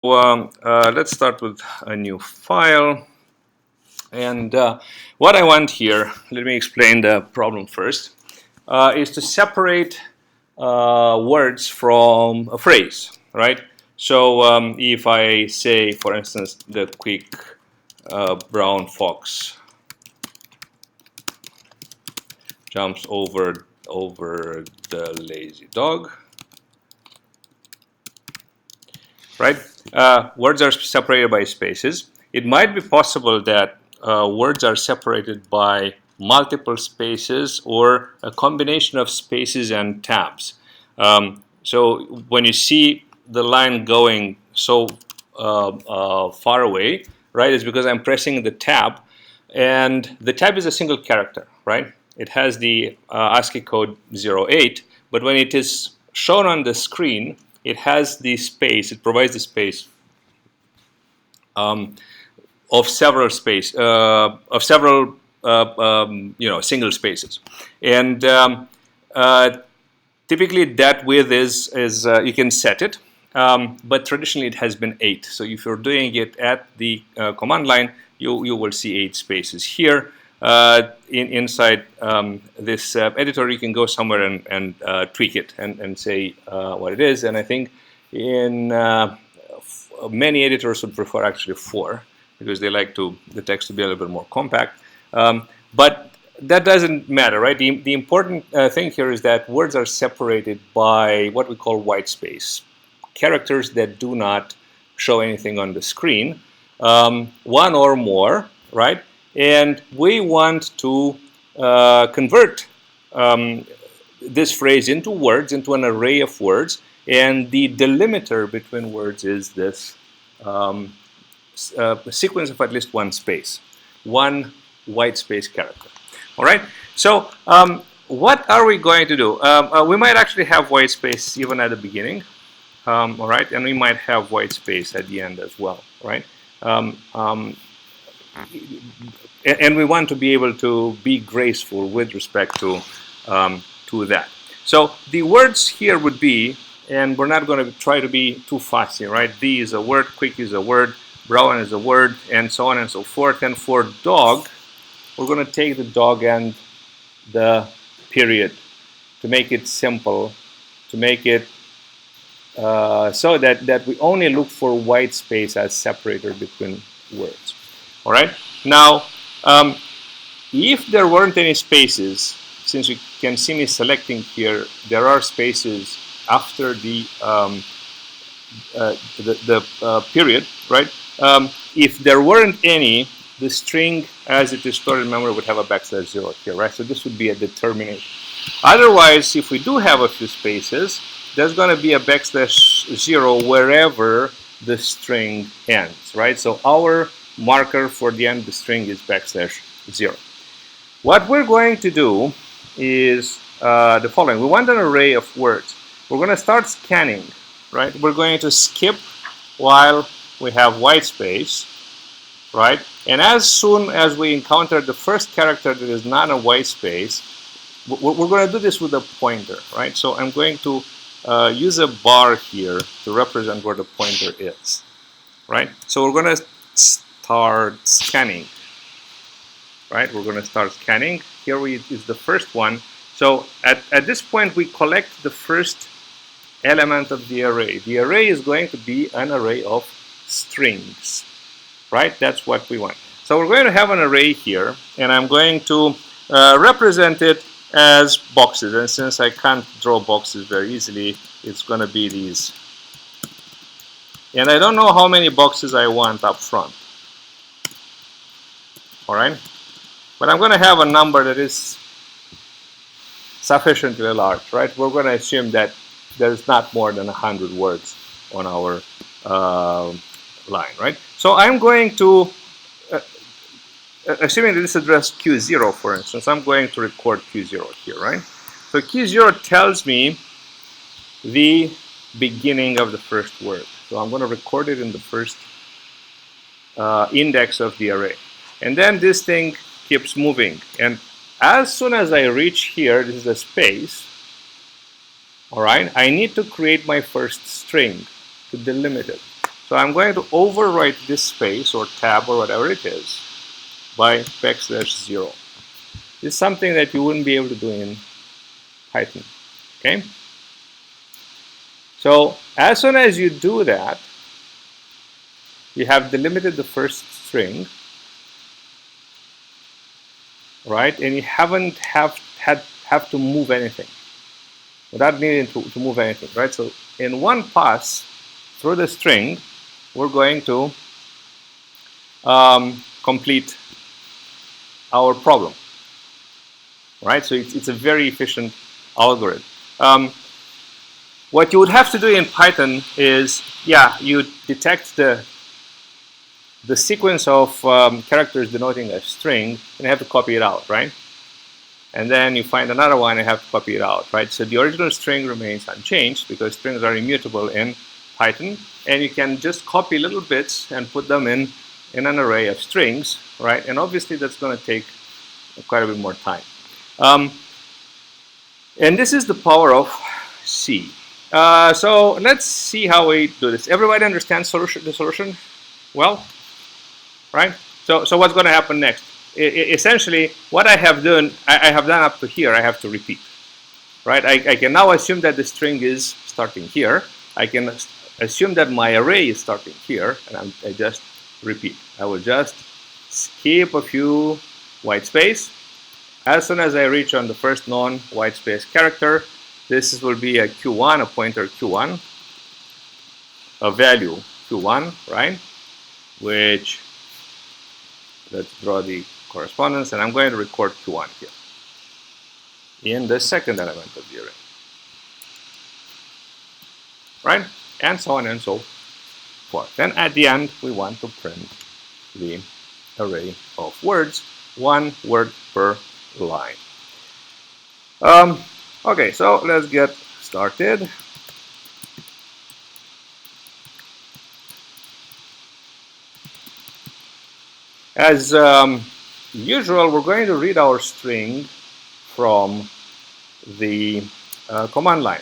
Let's start with a new file. And what I want here, let me explain the problem first, is to separate words from a phrase, right? So if I say, for instance, the quick brown fox jumps over the lazy dog, right? Words are separated by spaces. It might be possible that words are separated by multiple spaces or a combination of spaces and tabs. So when you see the line going so far away, right, it's because I'm pressing the tab, and the tab is a single character, right? It has the ASCII code 08, but when it is shown on the screen, it has the space. It provides the space of several single spaces, and typically that width is you can set it, but traditionally it has been 8. So if you're doing it at the command line, you will see 8 spaces here. Inside this editor, you can go somewhere and tweak it and say what it is. And I think in many editors would prefer actually 4 because they like the text to be a little bit more compact. But that doesn't matter, right? The important thing here is that words are separated by what we call white space, characters that do not show anything on the screen, one or more, right? And we want to convert this phrase into words, into an array of words, and the delimiter between words is this sequence of at least one space, one white space character. All right. So what are we going to do? We might actually have white space even at the beginning. All right, and we might have white space at the end as well. Right. And we want to be able to be graceful with respect to that. So the words here would be, and we're not going to try to be too fussy, right? D is a word, quick is a word, brown is a word, and so on and so forth. And for dog, we're going to take the dog and the period to make it simple, to make it so that we only look for white space as separator between words. All right. Now, if there weren't any spaces, since you can see me selecting here, there are spaces after the period, right? If there weren't any, the string as it is stored in memory would have a \0 here, right? So this would be a determinant. Otherwise, if we do have a few spaces, there's going to be a \0 wherever the string ends, right? So our marker for the end of the string is \0. What we're going to do is the following. We want an array of words. We're going to start scanning, right? We're going to skip while we have white space, right? And as soon as we encounter the first character that is not a white space, we're going to do this with a pointer, right? So I'm going to use a bar here to represent where the pointer is, right? So we're going to start scanning, right? We're going to start scanning. Here is the first one. So at this point, we collect the first element of the array. The array is going to be an array of strings, right? That's what we want. So we're going to have an array here, and I'm going to represent it as boxes. And since I can't draw boxes very easily, it's going to be these. And I don't know how many boxes I want up front. All right? But I'm going to have a number that is sufficiently large, right? We're going to assume that there's not more than 100 words on our line, right? So I'm going to, assuming that this address Q0, for instance, I'm going to record Q0 here, right? So Q0 tells me the beginning of the first word. So I'm going to record it in the first index of the array. And then this thing keeps moving. And as soon as I reach here, this is a space, all right, I need to create my first string to delimit it. So I'm going to overwrite this space or tab or whatever it is by \0. This is something that you wouldn't be able to do in Python. Okay? So as soon as you do that, you have delimited the first string, right? And you haven't have to move anything without needing to move anything, right? So in one pass through the string, we're going to complete our problem, right? So it's a very efficient algorithm. What you would have to do in Python is, yeah, you detect the sequence of characters denoting a string, and you have to copy it out, right? And then you find another one and have to copy it out, right? So the original string remains unchanged because strings are immutable in Python, and you can just copy little bits and put them in an array of strings, right? And obviously that's going to take quite a bit more time. And this is the power of C. So let's see how we do this. Everybody understands the solution well, right? So what's going to happen next? Essentially, what I have done up to here, I have to repeat, right? I can now assume that the string is starting here. I can assume that my array is starting here, and I just repeat. I will just skip a few white space. As soon as I reach on the first non-white space character, this will be a Q1, a pointer Q1, a value Q1, right? Which, let's draw the correspondence, and I'm going to record Q1 here in the second element of the array, right? And so on and so forth. Then at the end, we want to print the array of words, 1 word per line. Okay, so let's get started. As usual, we're going to read our string from the command line.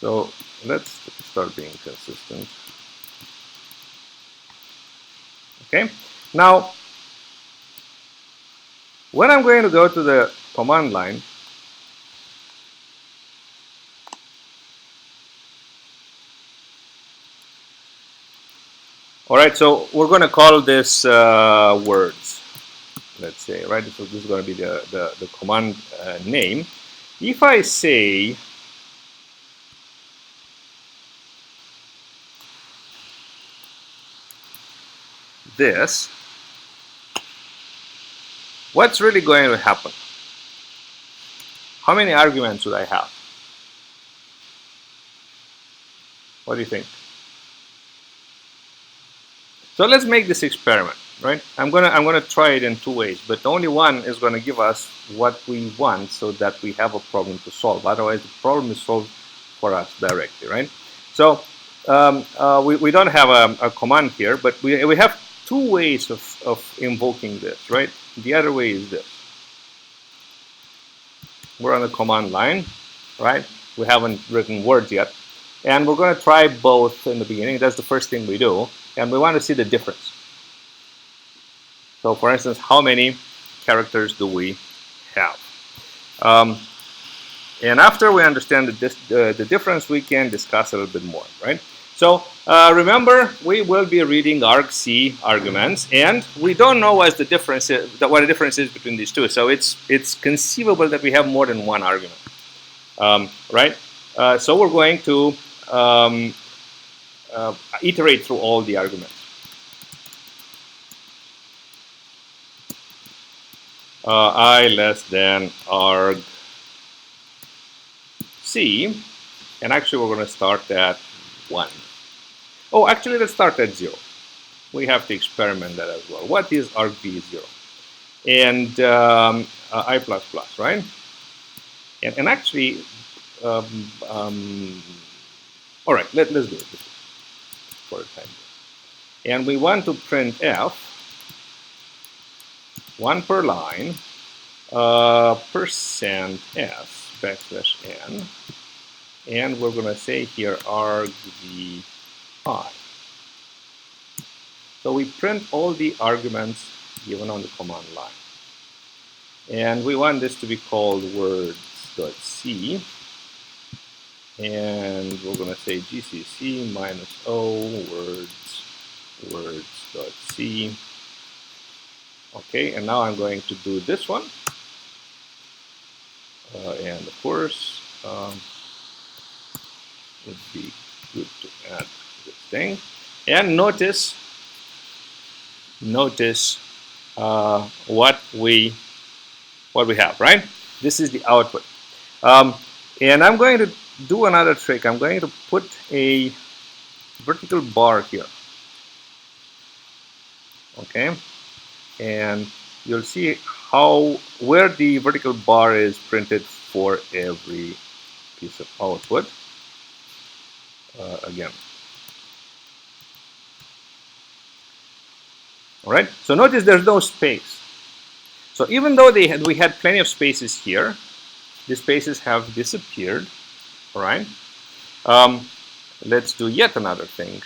So let's start being consistent. Okay, now when I'm going to go to the command line, all right, so we're going to call this words, let's say, right? So this is going to be the command name. If I say this, what's really going to happen? How many arguments would I have? What do you think? So let's make this experiment, right? I'm gonna try it in 2 ways, but only one is going to give us what we want so that we have a problem to solve. Otherwise, the problem is solved for us directly, right? So we don't have a command here, but we have 2 ways of invoking this, right? The other way is this. We're on the command line, right? We haven't written words yet. And we're going to try both in the beginning. That's the first thing we do. And we want to see the difference. So for instance, how many characters do we have? And after we understand the difference, we can discuss a little bit more, right? So remember, we will be reading argc arguments, and we don't know what the difference is between these two. So it's conceivable that we have more than one argument, right? So we're going to iterate through all the arguments. I less than arg c, and actually we're going to start at 1. Oh, actually let's start at 0. We have to experiment that as well. What is arg b 0? And I plus plus, right? And actually, all right, let's do it for a time. And we want to print f 1 per line %s \n, and we're going to say here argv I. So we print all the arguments given on the command line. And we want this to be called words.c. And we're going to say gcc -o words.c. Okay, and now I'm going to do this one. And of course, it would be good to add this thing. And notice what we have, right? This is the output. And I'm going to do another trick. I'm going to put a vertical bar here. Okay, and you'll see where the vertical bar is printed for every piece of output. Again. All right. So notice there's no space. So even though we had plenty of spaces here, the spaces have disappeared. All right. Let's do yet another thing.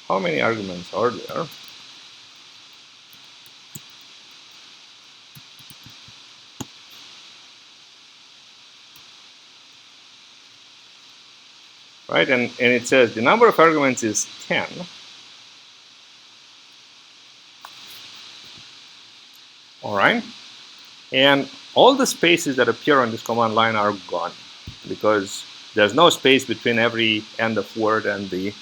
How many arguments are there? Right, and it says the number of arguments is 10. All right, and all the spaces that appear on this command line are gone because there's no space between every end of word and the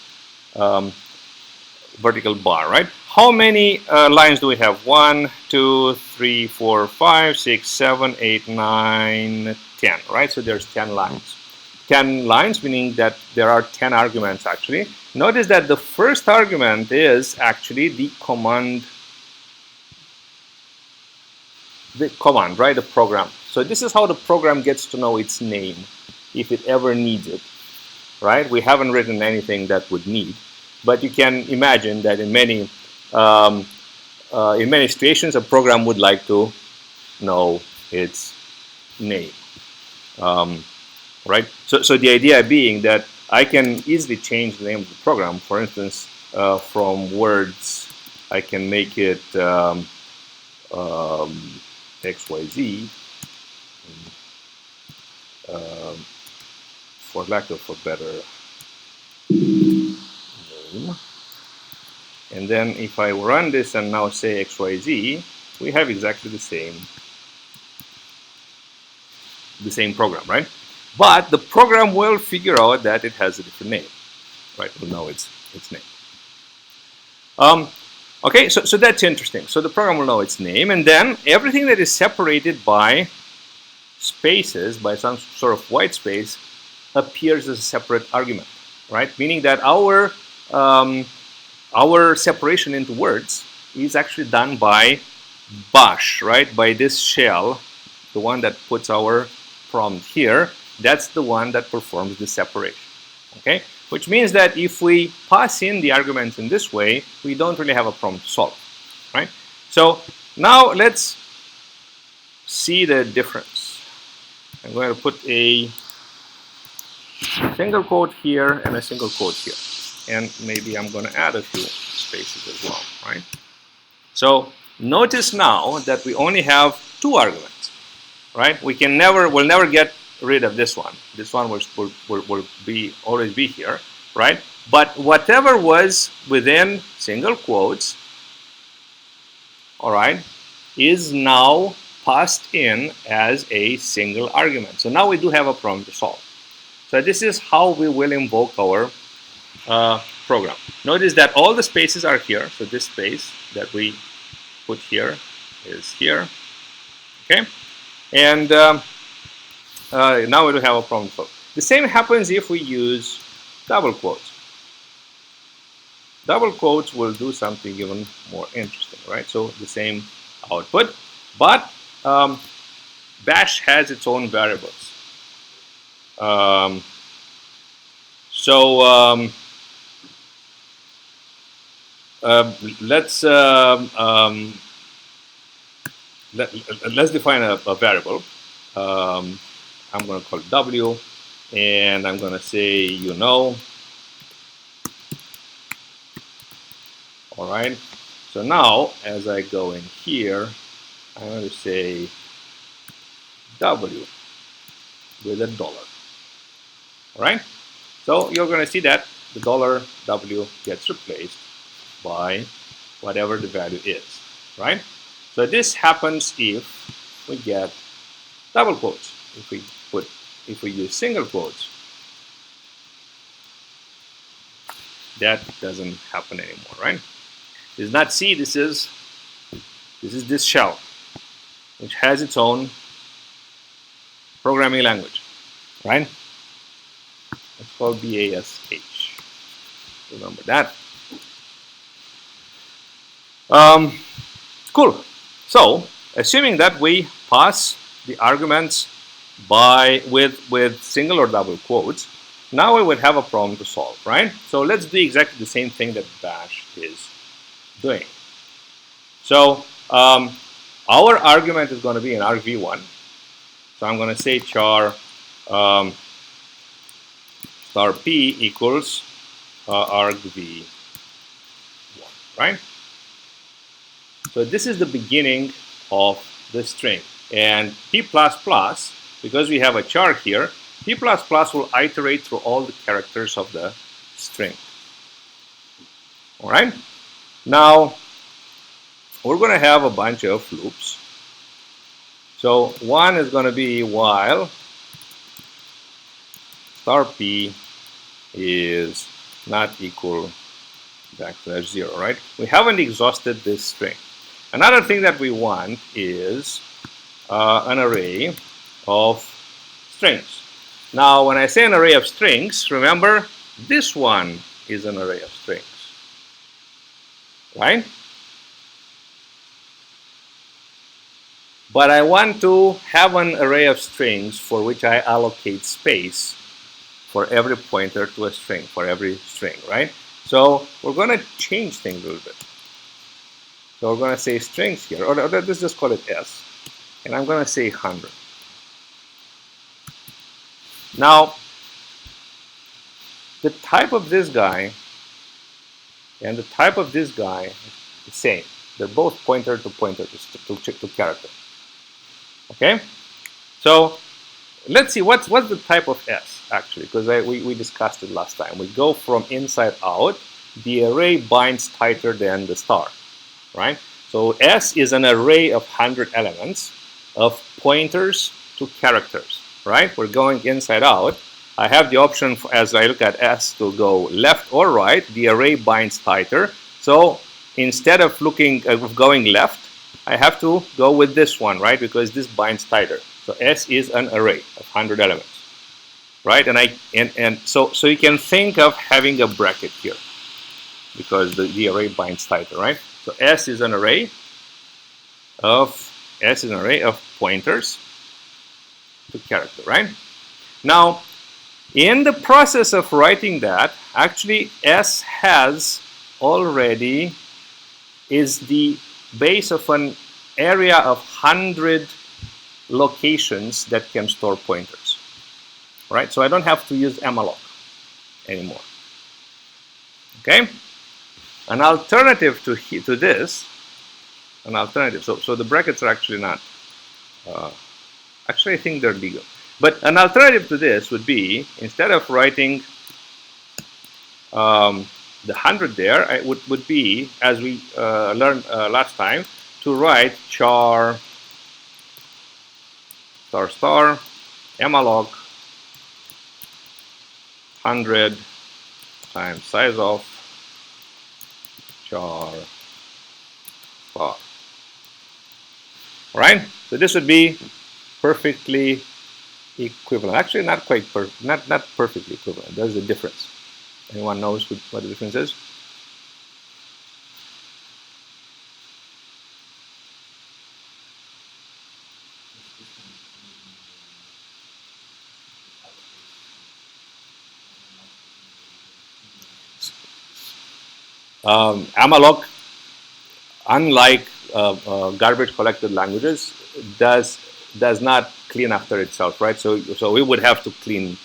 vertical bar, right? How many lines do we have? 1, 2, 3, 4, 5, 6, 7, 8, 9, 10, right? So there's 10 lines. 10 lines, meaning that there are 10 arguments actually. Notice that the first argument is actually the command, right? The program. So this is how the program gets to know its name, if it ever needs it, right? We haven't written anything that would need, but you can imagine that in many situations, a program would like to know its name. Right? So the idea being that I can easily change the name of the program. For instance, from words, I can make it XYZ, for lack of a better name. And then if I run this and now say XYZ, we have exactly the same program, right? But the program will figure out that it has a different name, right? We'll know its name. Okay, so that's interesting. So the program will know its name, and then everything that is separated by spaces, by some sort of white space, appears as a separate argument, right? Meaning that our separation into words is actually done by bash, right? By this shell, the one that puts our prompt here. That's the one that performs the separation, okay? Which means that if we pass in the arguments in this way, we don't really have a problem to solve, right? So now let's see the difference. I'm going to put a single quote here and a single quote here. And maybe I'm going to add a few spaces as well, right? So notice now that we only have 2 arguments, right? We'll never get rid of this one. This one will always be here, right? But whatever was within single quotes, all right, is now passed in as a single argument. So now we do have a problem to solve. So this is how we will invoke our program. Notice that all the spaces are here. So this space that we put here is here, okay? And now we do have a problem solved. The same happens if we use double quotes. Double quotes will do something even more interesting, right? So the same output, but bash has its own variables. So let's let's define a variable. I'm going to call it W, and I'm going to say all right. So now as I go in here, I'm going to say W with a dollar. All right. So you're going to see that the dollar W gets replaced by whatever the value is, right? So this happens if we get double quotes. If we use single quotes, that doesn't happen anymore, right? This is not C. This is this shell, which has its own programming language, right? It's called BASH. Remember that. Cool. So, assuming that we pass the arguments with single or double quotes, now we would have a problem to solve, right? So let's do exactly the same thing that bash is doing. So our argument is going to be in argv1. So I'm going to say char star p equals argv1, right? So this is the beginning of the string. And p++, because we have a char here, p++ will iterate through all the characters of the string. All right? Now, we're going to have a bunch of loops. So one is going to be while star p is not equal \0, right? We haven't exhausted this string. Another thing that we want is an array of strings. Now, when I say an array of strings, remember, this one is an array of strings, right? But I want to have an array of strings for which I allocate space for every pointer to a string, for every string, right? So we're going to change things a little bit. So we're going to say strings here, or let's just call it S. And I'm going to say 100. Now, the type of this guy and the type of this guy is the same. They're both pointer to character. Okay? So let's see what's the type of S actually, because we discussed it last time. We go from inside out. The array binds tighter than the star, right? So S is an array of 100 elements of pointers to characters, right? We're going inside out. I have the option, as I look at S, to go left or right. The array binds tighter. So instead of going left, I have to go with this one, right? Because this binds tighter. So S is an array of 100 elements, right? And so you can think of having a bracket here, because the array binds tighter, right? So S is an array of pointers to character, right? Now, in the process of writing that, actually S is the base of an area of 100 locations that can store pointers, right? So I don't have to use malloc anymore. Okay. An alternative to this, so the brackets are actually not, actually I think they're legal. But an alternative to this would be, instead of writing the 100 there, it would be, as we learned last time, to write char star malloc 100 times size of char star. All right, so this would be perfectly equivalent. Actually, not perfectly equivalent. There's a difference. Anyone knows what the difference is? Amalog, unlike garbage collected languages, does not clean after itself, right? So we would have to clean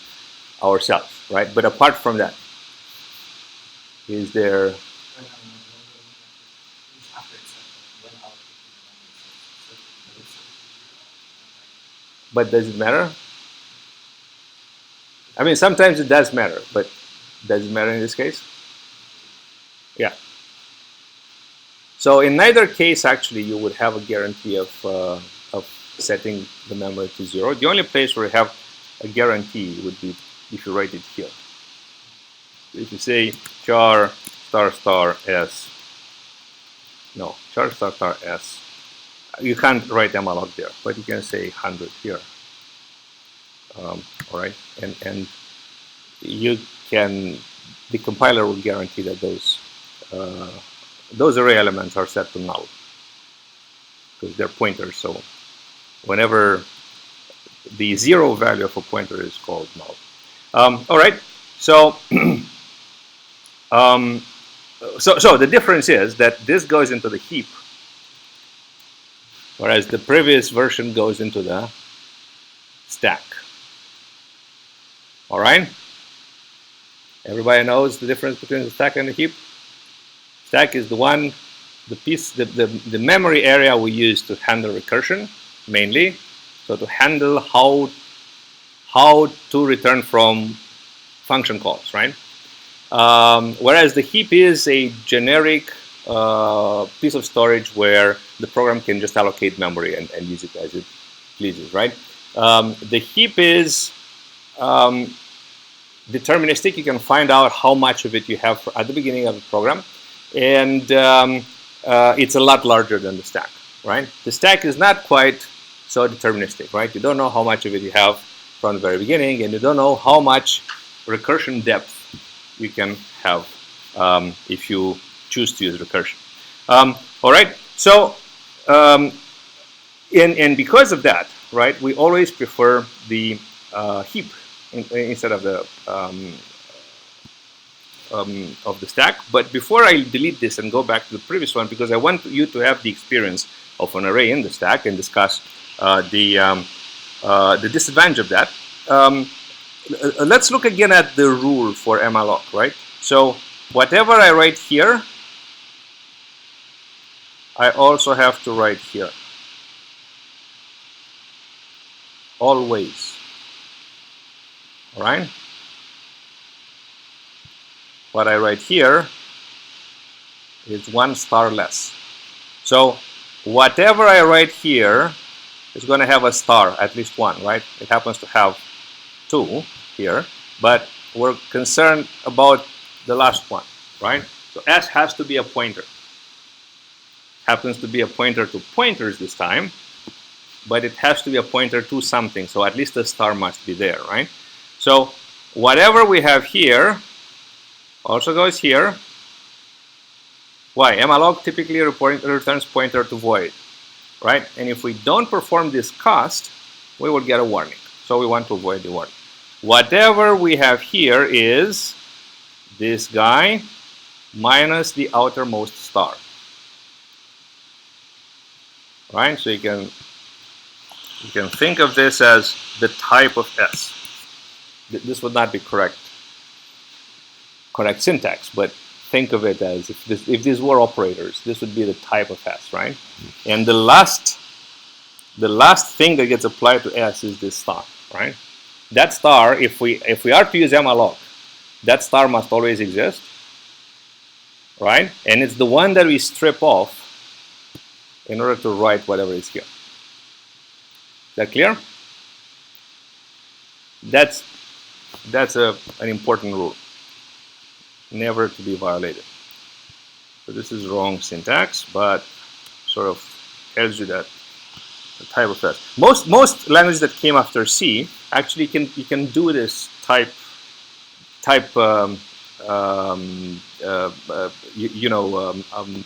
ourselves, right? But apart from that, is there? But does it matter? I mean, sometimes it does matter, but does it matter in this case? Yeah. So in neither case, actually, you would have a guarantee of setting the memory to 0. The only place where you have a guarantee would be if you write it here. If you say char star star s, no, char star star s, you can't write malloc there, but you can say 100 here. All right, and you can, the compiler will guarantee that those array elements are set to null because they're pointers. So whenever the 0 value of a pointer is called null. All right, so so the difference is that this goes into the heap, whereas the previous version goes into the stack. All right, everybody knows the difference between the stack and the heap. Stack is the one, the piece, the memory area we use to handle recursion mainly. So to handle how to return from function calls, right? Whereas the heap is a generic piece of storage where the program can just allocate memory and use it as it pleases, right? The heap is deterministic. You can find out how much of it you have at the beginning of the program, and it's a lot larger than the stack, right? The stack is not quite so deterministic, right? You don't know how much of it you have from the very beginning, and you don't know how much recursion depth you can have if you choose to use recursion. All right, so and because of that, right, we always prefer the heap instead of the stack. But before I delete this and go back to the previous one, because I want you to have the experience of an array in the stack and discuss the disadvantage of that. Let's look again at the rule for malloc, right? So whatever I write here, I also have to write here. Always. All right? What I write here is 1 star less. So whatever I write here is going to have a star, at least one, right? It happens to have 2 here, but we're concerned about the last one, right? So S has to be a pointer. Happens to be a pointer to pointers this time, but it has to be a pointer to something, so at least a star must be there, right? So whatever we have here also goes here. Why? Malloc typically returns pointer to void, right? And if we don't perform this cast, we will get a warning. So we want to avoid the warning. Whatever we have here is this guy minus the outermost star, right? So you can think of this as the type of S. This would not be correct syntax, but think of it as if these were operators, this would be the type of S, right? And the last thing that gets applied to S is this star, right? That star, if we are to use malloc, that star must always exist, right? And it's the one that we strip off in order to write whatever is here. Is that clear? That's an important rule, never to be violated. So this is wrong syntax, but sort of tells you that the type of S. Most languages that came after C actually you can do this type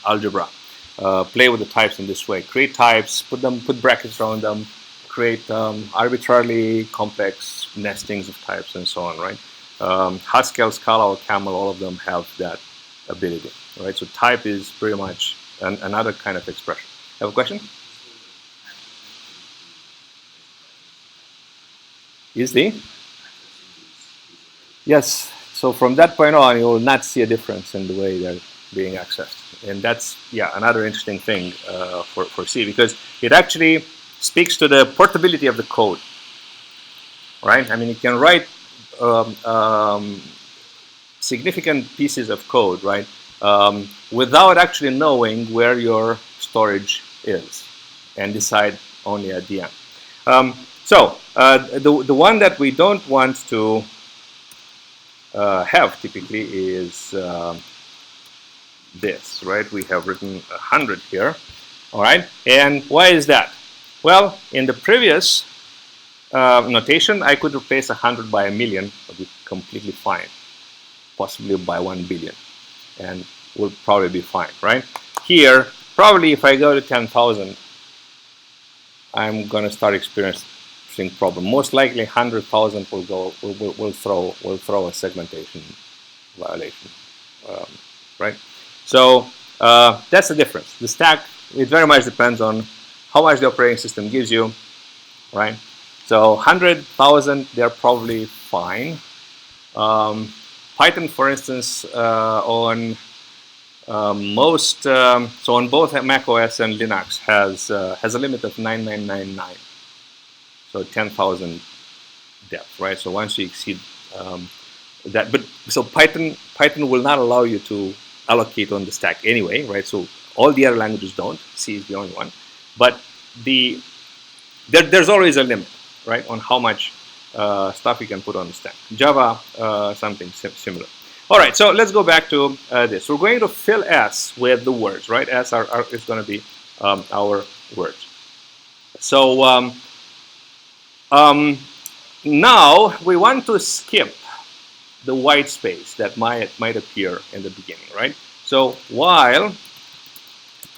algebra. Play with the types in this way. Create types, put brackets around them, create arbitrarily complex nestings of types and so on, right? Haskell, Scala, or Camel, all of them have that ability, right? So type is pretty much another kind of expression. Have a question? Is the? Yes. So from that point on, you will not see a difference in the way they're being accessed. And that's, yeah, another interesting thing for C, because it actually speaks to the portability of the code, right? I mean, you can write significant pieces of code, right, without actually knowing where your storage is, and decide only at the end. So the one that we don't want to have typically is this, right? We have written 100 here, all right? And why is that? Well, in the previous notation, I could replace 100 by 1,000,000, would be completely fine, possibly by 1,000,000,000, and will probably be fine, right? Here, probably if I go to 10,000, I'm going to start experiencing problem. Most likely 100,000 will throw a segmentation violation, right? So that's the difference. The stack, it very much depends on how much the operating system gives you, right? So 100,000, they're probably fine. Python, for instance, on most, so on both Mac OS and Linux has a limit of 9999, so 10,000 depth, right? So once you exceed that, but so Python will not allow you to allocate on the stack anyway, right? So all the other languages don't. C is the only one, but there's always a limit, right, on how much stuff you can put on the stack. Java, something similar. All right, so let's go back to this. We're going to fill S with the words, right? S is going to be our words. So now we want to skip the white space that might appear in the beginning, right? So while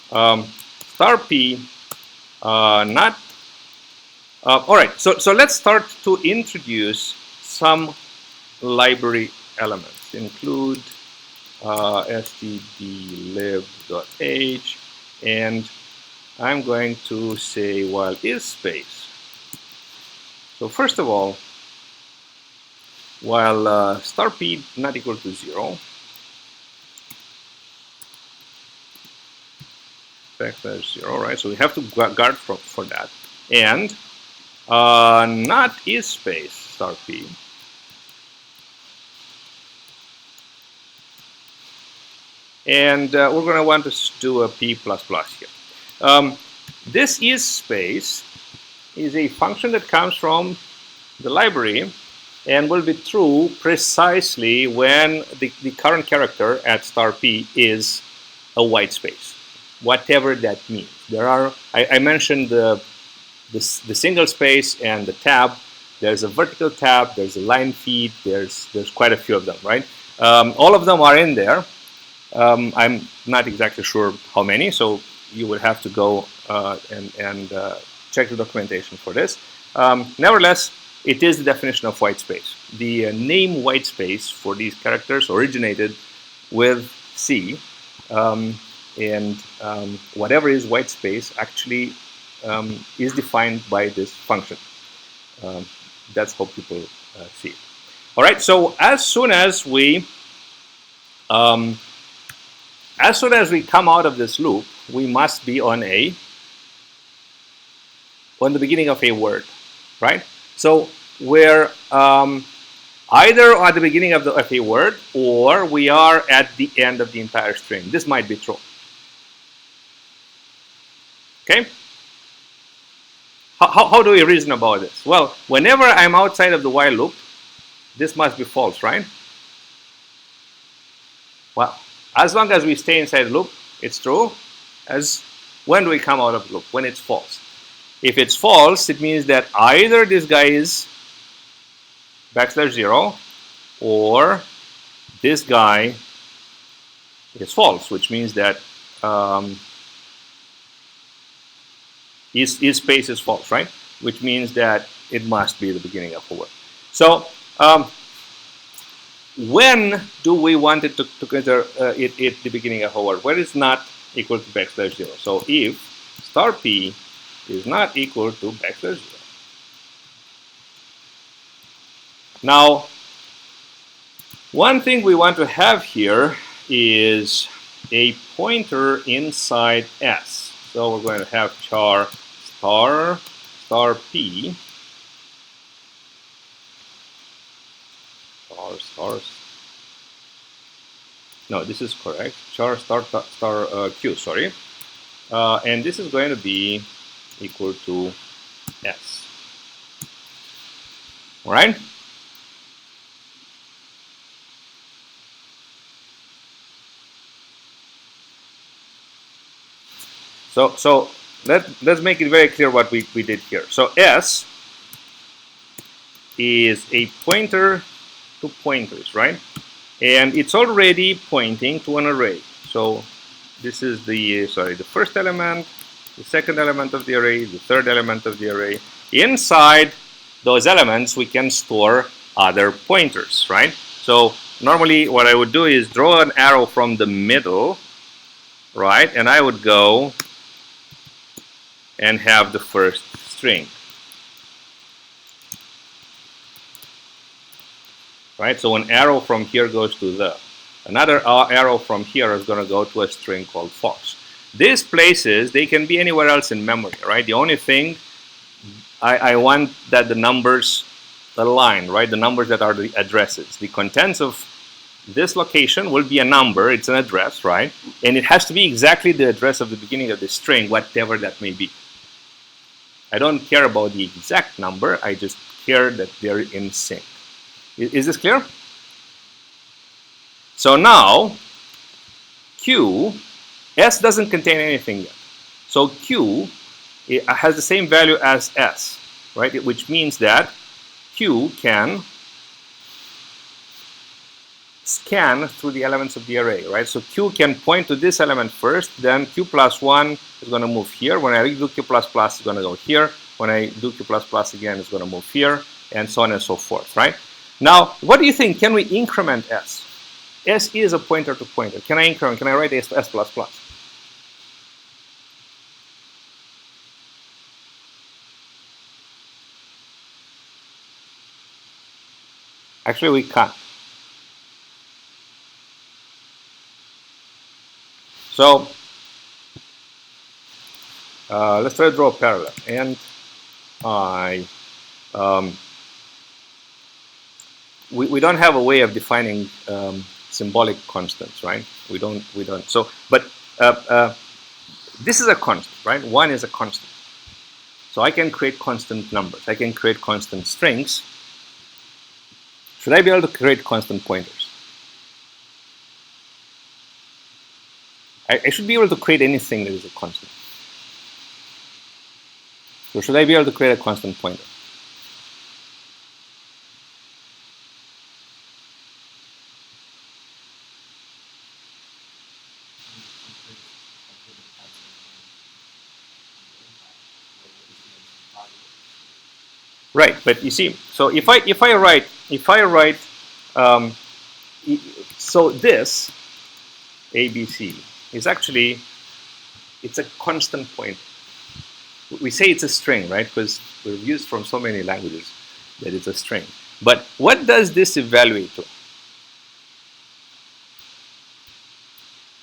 star P not all right, so let's start to introduce some library elements. Include stdlib.h, and I'm going to say while is space. So first of all, while star p not equal to 0, backslash 0, right? So we have to guard for that. And not is space star p, and we're going to want to do a p++ here. This is space is a function that comes from the library and will be true precisely when the current character at star p is a white space, whatever that means. There are, I mentioned the single space and the tab. There's a vertical tab, there's a line feed, there's quite a few of them, right? All of them are in there. I'm not exactly sure how many, so you would have to go and check the documentation for this. Nevertheless, it is the definition of white space. The name white space for these characters originated with C, and whatever is white space actually is defined by this function. That's how people see it. All right. So as soon as we come out of this loop, we must be on the beginning of a word, right? So we're either at the beginning of a word, or we are at the end of the entire string. This might be true. Okay. How do we reason about this? Well, whenever I'm outside of the while loop, this must be false, right? Well, as long as we stay inside the loop, it's true. As when do we come out of the loop? When it's false. If it's false, it means that either this guy is \0, or this guy is false, which means that is space is false, right? Which means that it must be the beginning of a word. So when do we want it to consider it the beginning of a word? Where is not equal to backslash 0? So if star p is not equal to backslash 0. Now, one thing we want to have here is a pointer inside S. So we're going to have char star p star. No, this is correct. Char star q, sorry. And this is going to be equal to S. All right? So let's make it very clear what we did here. So S is a pointer to pointers, right? And it's already pointing to an array. So this is the first element, the second element of the array, the third element of the array. Inside those elements, we can store other pointers, right? So normally what I would do is draw an arrow from the middle, right? And I would go and have the first string. Right? So an arrow from here goes to the. Another arrow from here is going to go to a string called fox. These places, they can be anywhere else in memory, right? The only thing, I want that the numbers align, right? The numbers that are the addresses. The contents of this location will be a number, it's an address, right? And it has to be exactly the address of the beginning of the string, whatever that may be. I don't care about the exact number, I just care that they're in sync. Is this clear? So now, Q, S doesn't contain anything yet. So Q has the same value as S, right? Which means that Q can scan through the elements of the array, right? So Q can point to this element first, then Q plus 1 is going to move here. When I do Q plus plus, it's going to go here. When I do Q plus plus again, it's going to move here, and so on and so forth, right? Now, what do you think? Can we increment S? S is a pointer to pointer. Can I increment? Can I write S plus plus? Actually, we can't. So let's try to draw a parallel. And we don't have a way of defining symbolic constants, right? We don't. So, but this is a constant, right? 1 is a constant. So I can create constant numbers. I can create constant strings. Should I be able to create constant pointers? I should be able to create anything that is a constant. So should I be able to create a constant pointer? Right, but you see, so if I write, so this ABC is actually, it's a constant pointer. We say it's a string, right? Because we've used from so many languages that it's a string. But what does this evaluate to?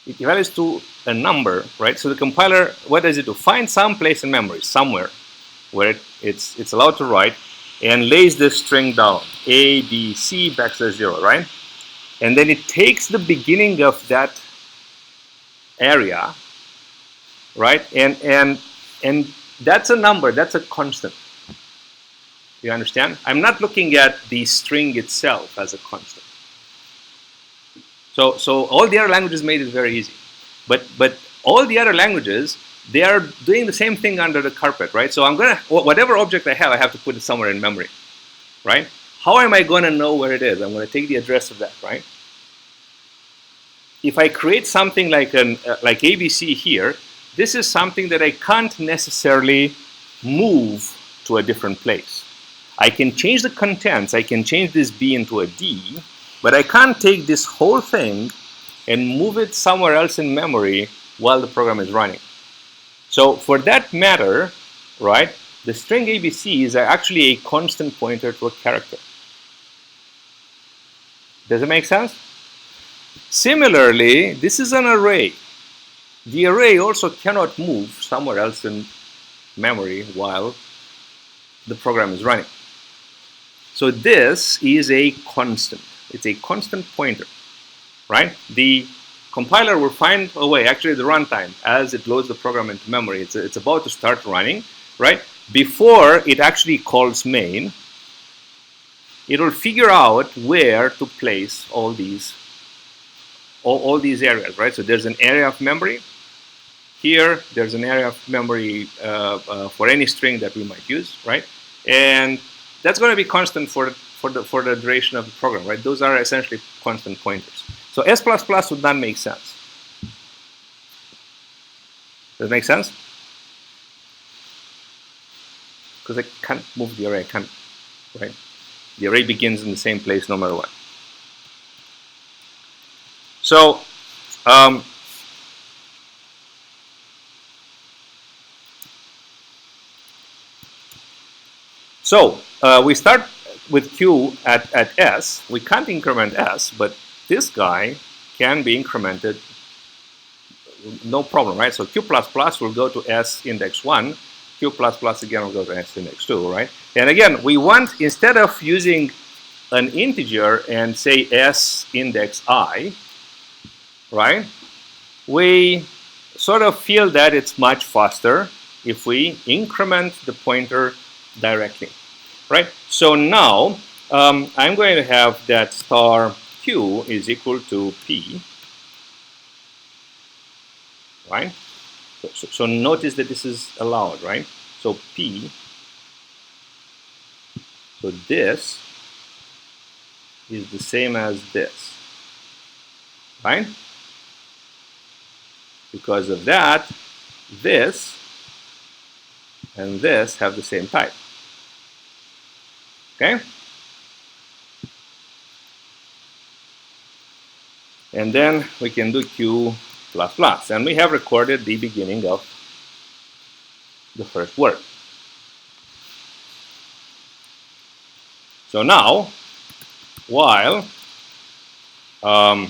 It evaluates to a number, right? So the compiler, what does it do? Find some place in memory, somewhere, where it's allowed to write, and lays this string down, A, B, C, \0, right? And then it takes the beginning of that area, right? And that's a number, that's a constant. You understand? I'm not looking at the string itself as a constant. So all the other languages made it very easy. But all the other languages, they are doing the same thing under the carpet, right? So I'm gonna, whatever object I have to put it somewhere in memory, right? How am I gonna know where it is? I'm gonna take the address of that, right? If I create something like like ABC here, this is something that I can't necessarily move to a different place. I can change the contents, I can change this B into a D, But I can't take this whole thing and move it somewhere else in memory while the program is running. So for that matter, right, the string ABC is actually a constant pointer to a character. Does it make sense? Similarly, this is an array. The array also cannot move somewhere else in memory while the program is running. So this is a constant. It's a constant pointer, right? The compiler will find a way, actually the runtime, as it loads the program into memory. It's about to start running, right? Before it actually calls main, it will figure out where to place all these areas, right? So there's an area of memory. Here, there's an area of memory for any string that we might use, right? And that's going to be constant for the duration of the program, right? Those are essentially constant pointers. So S++ would not make sense. Does it make sense? Because I can't move the array, I can't, right? The array begins in the same place no matter what. So, we start with Q at S. We can't increment S, but this guy can be incremented, no problem, right? So Q++ will go to S index 1. Q++ again will go to S index 2, right? And again, we want, instead of using an integer and say S index I, right? We sort of feel that it's much faster if we increment the pointer directly, right? So now I'm going to have that star Q is equal to P, right? So notice that this is allowed, right? So P, so this is the same as this, right? Because of that, this and this have the same type, okay? And then we can do Q++, and we have recorded the beginning of the first word. So now, while, so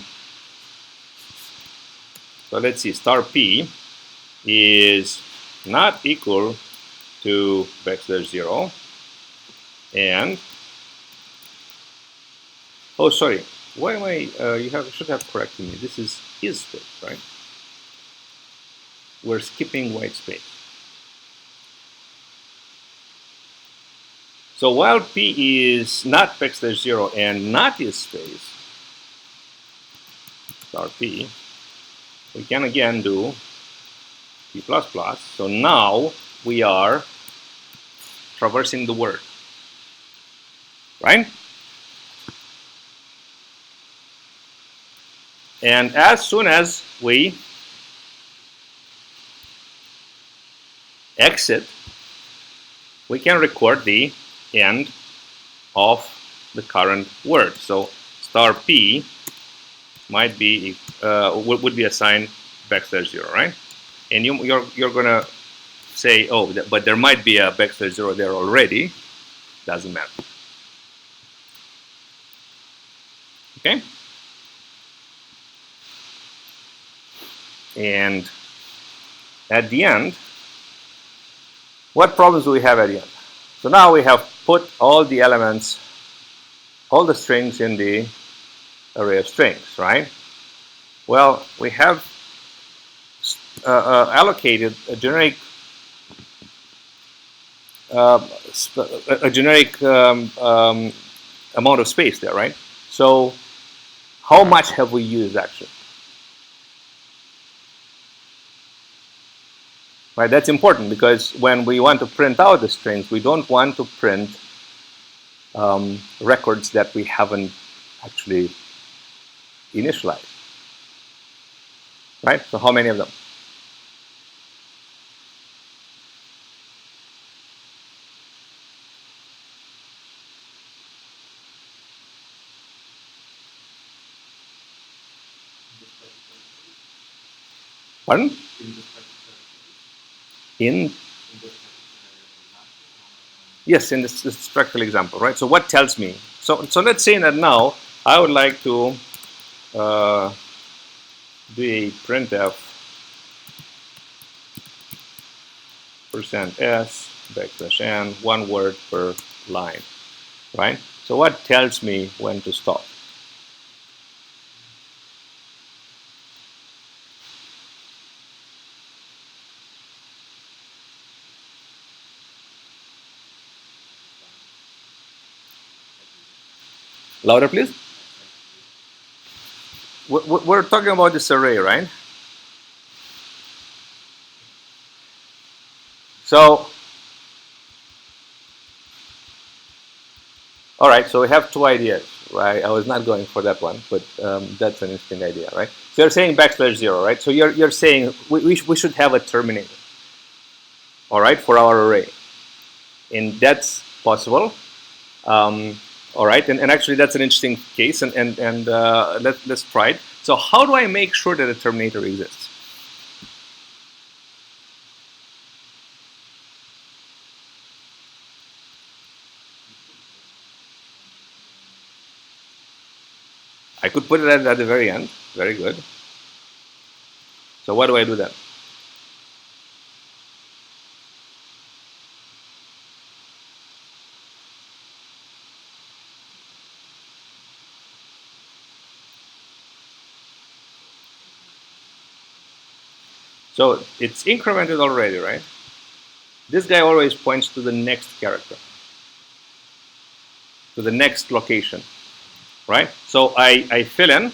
let's see, star P is not equal to \0, and, oh, sorry, why am I, you should have corrected me. This is space, right? We're skipping white space. So while P is not \0 and not is space, star P, we can again do P++. So now we are traversing the word, right? And as soon as we exit, we can record the end of the current word. So star P might be would be assigned \0, right? And you're gonna say, oh, but there might be a \0 there already. Doesn't matter. Okay. And at the end, what problems do we have at the end? So now we have put all the elements, all the strings in the array of strings, right? Well, we have allocated a generic amount of space there, right? So how much have we used actually? Right, that's important because when we want to print out the strings, we don't want to print records that we haven't actually initialized. Right? So how many of them? Pardon? In Yes, in this practical example, right? So what tells me? So let's say that now I would like to do a printf %s \n, one word per line, right? So what tells me when to stop? Louder, please. We're talking about this array, right? So, all right, so we have two ideas, right? I was not going for that one, but that's an interesting idea, right? So you're saying \0, right? So you're saying we should have a terminator, all right, for our array. And that's possible. All right, and actually that's an interesting case, and let's try it. So how do I make sure that a terminator exists? I could put it at the very end. Very good. So what do I do then? So it's incremented already, right? This guy always points to the next character, to the next location, right? So I fill in,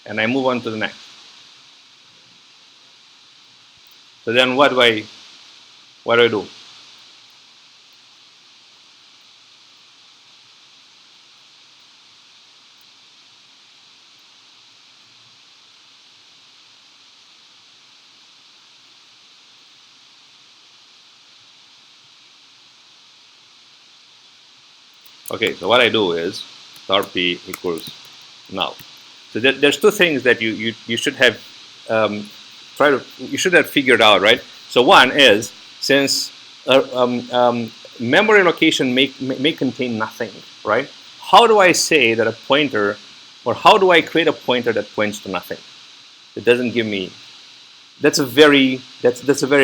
and I move on to the next. So then what do I do? Okay, so what I do is *p equals null. So there's two things that you should have you should have figured out, right? So one is, since memory location may contain nothing, right? How do I say that a pointer, or how do I create a pointer that points to nothing? It doesn't give me. That's a very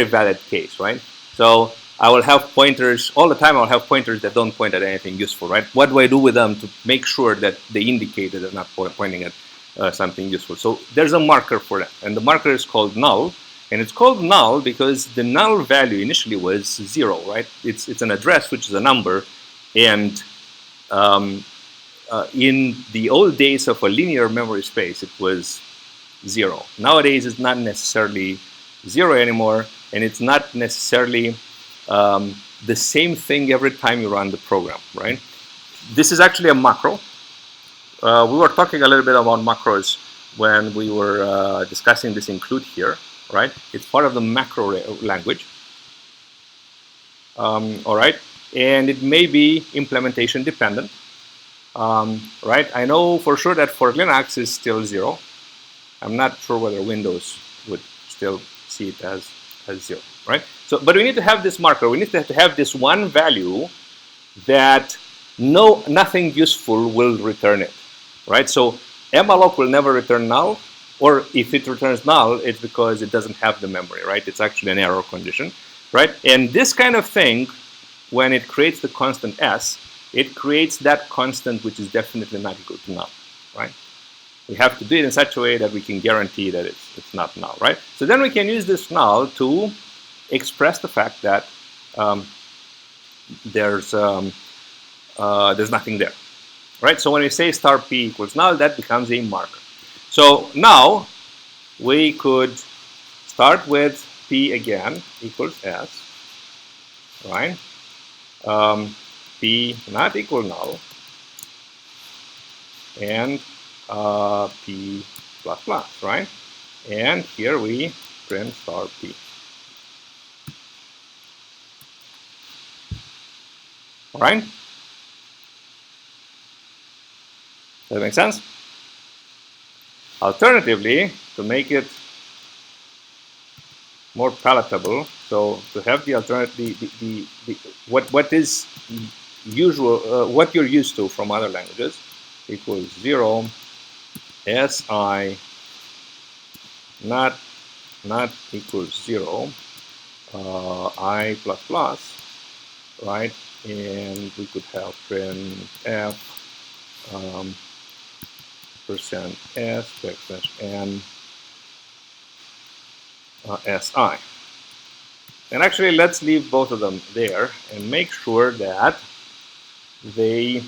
valid case, right? So I will have pointers all the time. I'll have pointers that don't point at anything useful, right? What do I do with them to make sure that they indicate that they're not pointing at something useful? So there's a marker for that, and the marker is called null, and it's called null because the null value initially was 0, right? It's an address, which is a number, and in the old days of a linear memory space, it was 0. Nowadays, it's not necessarily 0 anymore, and it's not necessarily the same thing every time you run the program, right? This is actually a macro. We were talking a little bit about macros when we were discussing this include here, right? It's part of the macro language, all right? And it may be implementation dependent, right? I know for sure that for Linux it's still 0. I'm not sure whether Windows would still see it as 0, right? So, but we need to have this marker. We need to have this one value that nothing useful will return it, right? So malloc will never return null, or if it returns null, it's because it doesn't have the memory, right? It's actually an error condition, right? And this kind of thing, when it creates the constant s, it creates that constant which is definitely not equal to null, right? We have to do it in such a way that we can guarantee that it's not null, right? So then we can use this null to express the fact that there's nothing there, right? So when we say *p equals null, that becomes a marker. So now we could start with p again equals s, right? P not equal null, and p plus plus, right? And here we print *p. All right? Does that make sense? Alternatively, to make it more palatable. So to have the alternative, what is usual, what you're used to from other languages, equals 0 si not equals 0 I plus plus, right? And we could have printf percent %s backslash n si. And actually, let's leave both of them there and make sure that they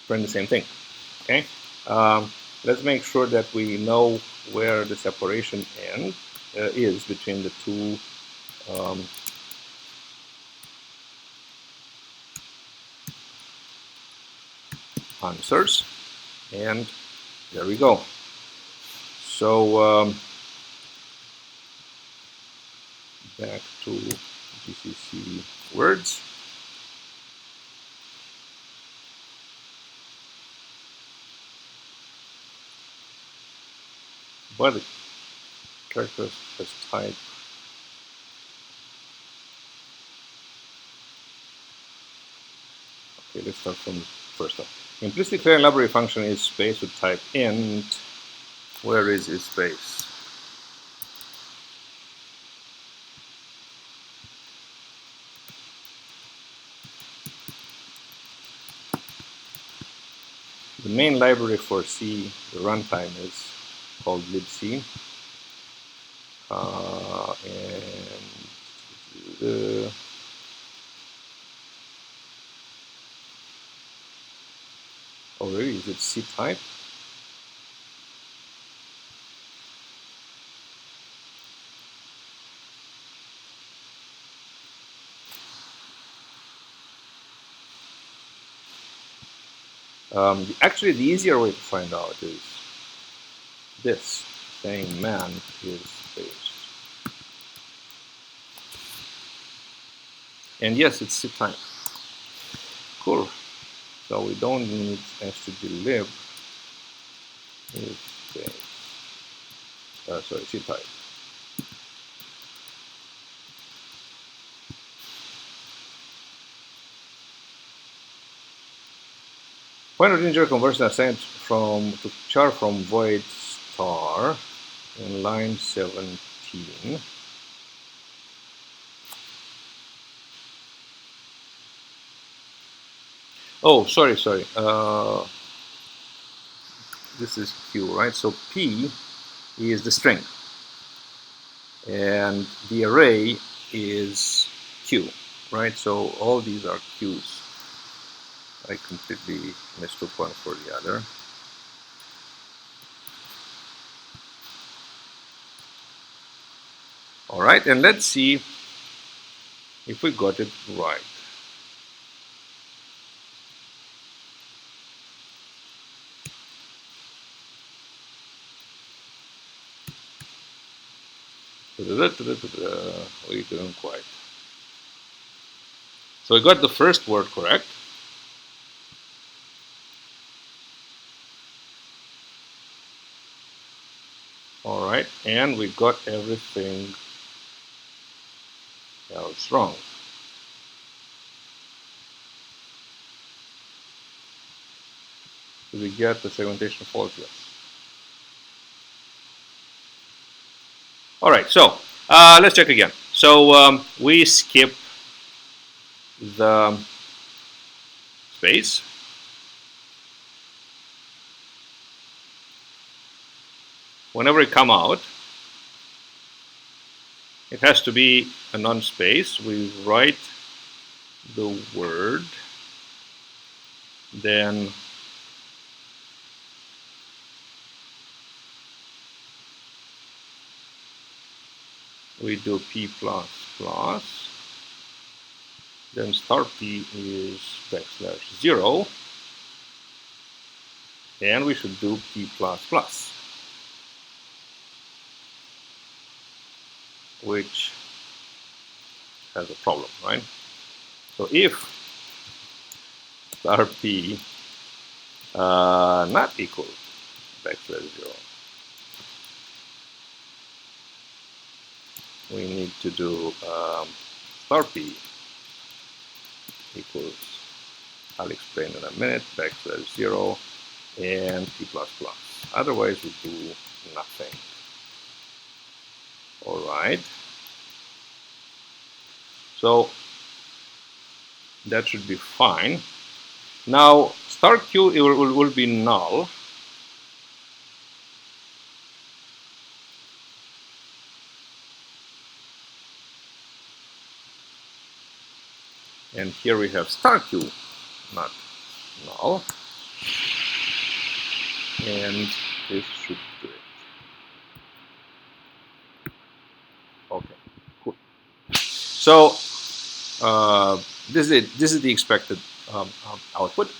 print the same thing. Okay. Let's make sure that we know where the separation is between the two answers. And there we go. So back to GCC words. But the characters as type. Okay, let's start from first up. Implicit clearing library function is space with type int. Where is its space? The main library for C, the runtime, is called libc. Oh, really? Is it C type? Actually, the easier way to find out is this, saying man is space. And yes, it's C type. Cool. So we don't need stdlib is space. Sorry, C type. Pointer integer conversion assigned to char from void star in line 17. Oh, sorry. This is Q, right? So P is the string, and the array is Q, right? So all these are Qs. I completely mistook one for the other. All right, and let's see if we got it right. We didn't quite. So we got the first word correct. All right, and we got everything else wrong. Did we get the segmentation fault? Yes. All right, so let's check again. So we skip the space. Whenever we come out, it has to be a non-space. We write the word, then we do P plus plus, then star P is backslash 0, and we should do P plus plus, which has a problem, right? So if star P not equal backslash 0, we need to do star p equals, I'll explain in a minute, backslash 0 and p++. Otherwise, we do nothing. All right. So that should be fine. Now, star q will be null. And here we have star q, not null. And this should do it. Okay, cool. So this is the expected output,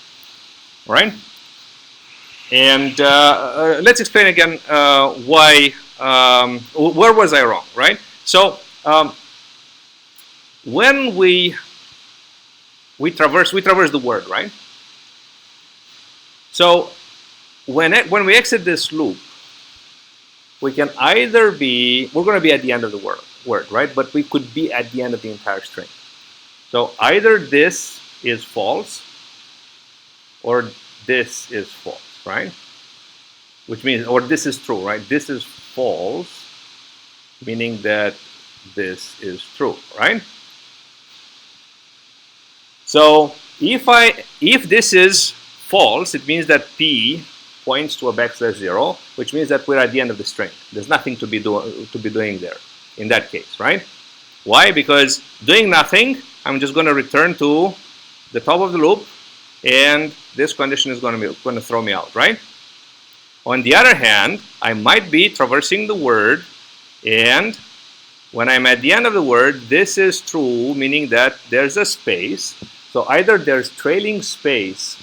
right? And let's explain again why. Where was I wrong, right? So when we traverse the word, right? So when we exit this loop, we can either be, we're going to be at the end of the word, right? But we could be at the end of the entire string. So either this is false or this is false, right? Which means, or this is true, right? This is false, meaning that this is true, right? So if this is false, it means that p points to a backslash 0, which means that we're at the end of the string. There's nothing to be doing there in that case, right? Why? Because doing nothing, I'm just going to return to the top of the loop, and this condition is going to throw me out, right? On the other hand, I might be traversing the word, and when I'm at the end of the word, this is true, meaning that there's a space. So either there's trailing space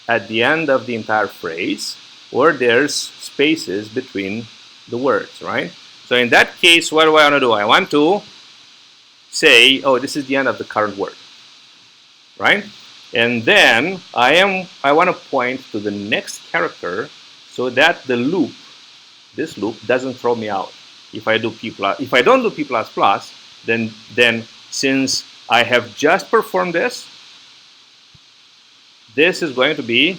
at the end of the entire phrase, or there's spaces between the words, right? So in that case, what do I want to do? I want to say, oh, this is the end of the current word, right? And then I want to point to the next character so that the loop, this loop, doesn't throw me out. If I do if I don't do p++, then since I have just performed this is going to be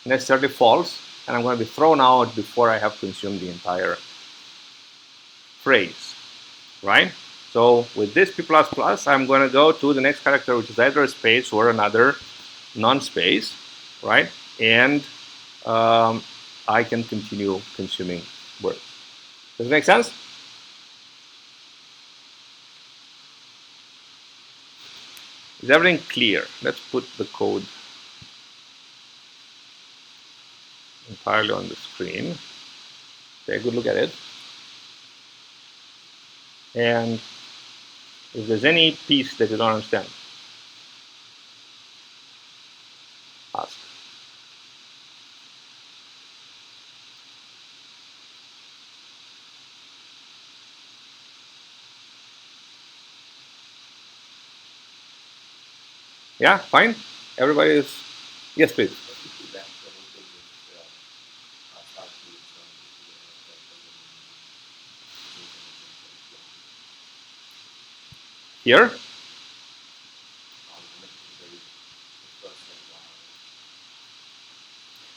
necessarily false, and I'm going to be thrown out before I have consumed the entire phrase, right? So with this p++, I'm going to go to the next character, which is either a space or another non-space, right? And I can continue consuming words. Does it make sense? Is everything clear? Let's put the code entirely on the screen. Take a good look at it. And if there's any piece that you don't understand, ask. Yeah, fine? Everybody is, yes, please. Here?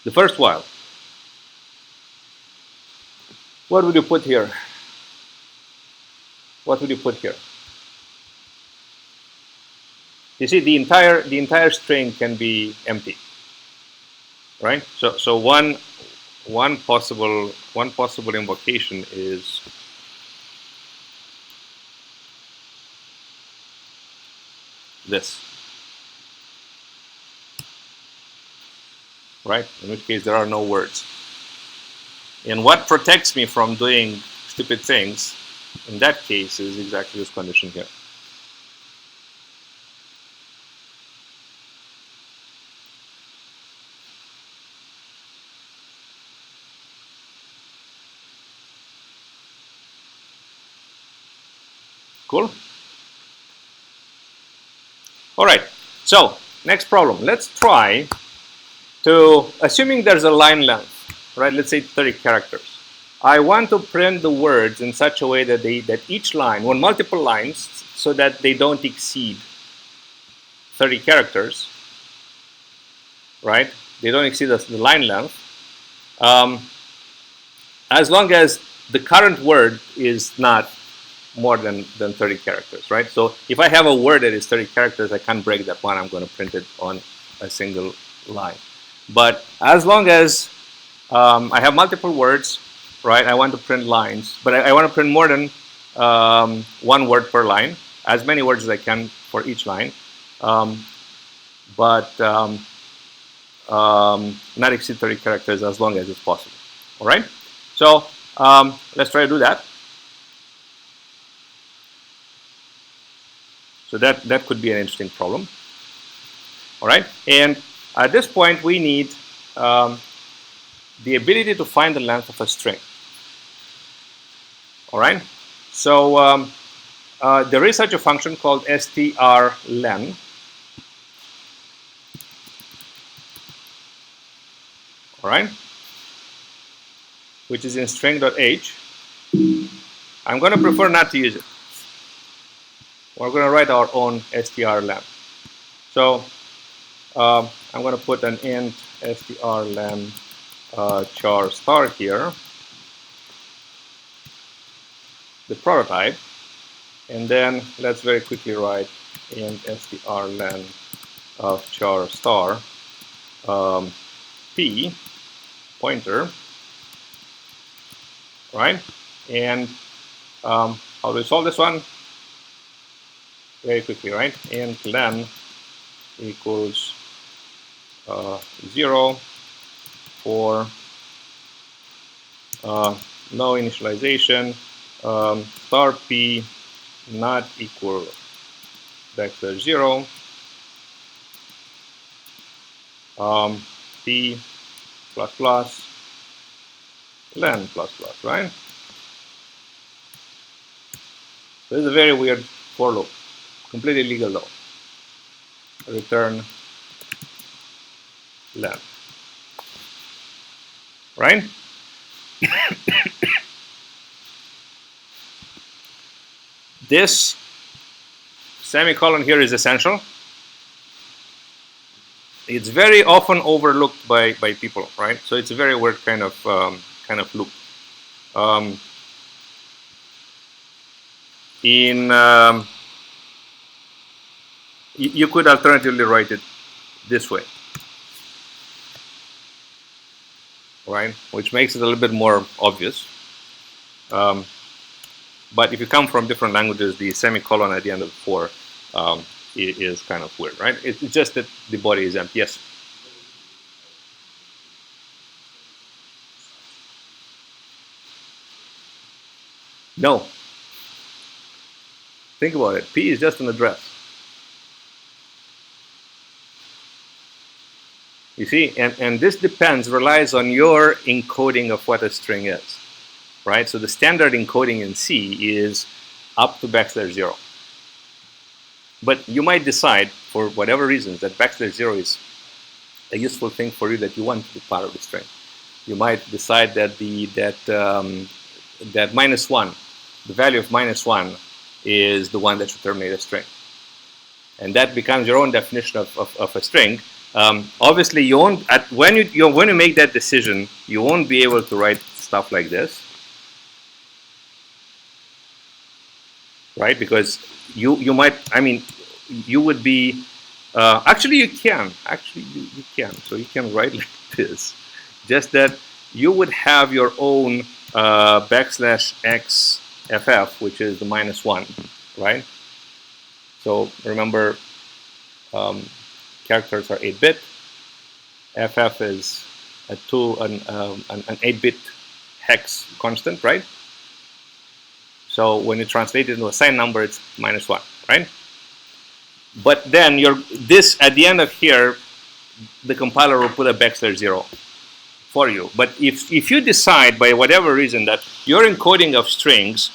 The first while. What would you put here? What would you put here? You see, the entire string can be empty, right? So one possible invocation is this, right? In which case there are no words. And what protects me from doing stupid things in that case is exactly this condition here. Cool? All right, so next problem. Let's try to, assuming there's a line length, right? Let's say 30 characters. I want to print the words in such a way that each line, on multiple lines, so that they don't exceed 30 characters, right? They don't exceed the line length. As long as the current word is not more than 30 characters, right? So if I have a word that is 30 characters, I can't break that one. I'm going to print it on a single line. But as long as I have multiple words, right? I want to print lines, but I want to print more than one word per line, as many words as I can for each line, but not exceed 30 characters as long as it's possible. All right? So let's try to do that. So that could be an interesting problem. All right? And at this point, we need the ability to find the length of a string. All right? So there is such a function called strlen. All right? Which is in string.h. I'm going to prefer not to use it. We're going to write our own strlen. So I'm going to put an int strlen char star here, the prototype, and then let's very quickly write int strlen of char star p pointer, right? And how do we solve this one? Very quickly, right? Int len equals 0 for no initialization, star p not equal \0, p plus plus len plus plus, right? So this is a very weird for loop, completely legal though. Return len, right? This semicolon here is essential. It's very often overlooked by people, right? So it's a very weird kind of loop. You could alternatively write it this way, right? Which makes it a little bit more obvious. But if you come from different languages, the semicolon at the end of for is kind of weird, right? It's just that the body is empty. Yes. No. Think about it. P is just an address. You see, and this relies on your encoding of what a string is, right? So the standard encoding in C is up to \0. But you might decide, for whatever reasons, that \0 is a useful thing for you that you want to be part of the string. You might decide that that -1, the value of -1, is the one that should terminate a string, and that becomes your own definition of a string. Obviously, you won't when you make that decision, you won't be able to write stuff like this, right? Because you might, I mean, you would be actually you can so you can write like this, just that you would have your own \xff, which is the -1, right? So remember, characters are 8-bit. FF is an 8-bit hex constant, right? So when you translate it into a signed number, it's -1, right? But then this at the end of here, the compiler will put a \0 for you. But if you decide by whatever reason that your encoding of strings,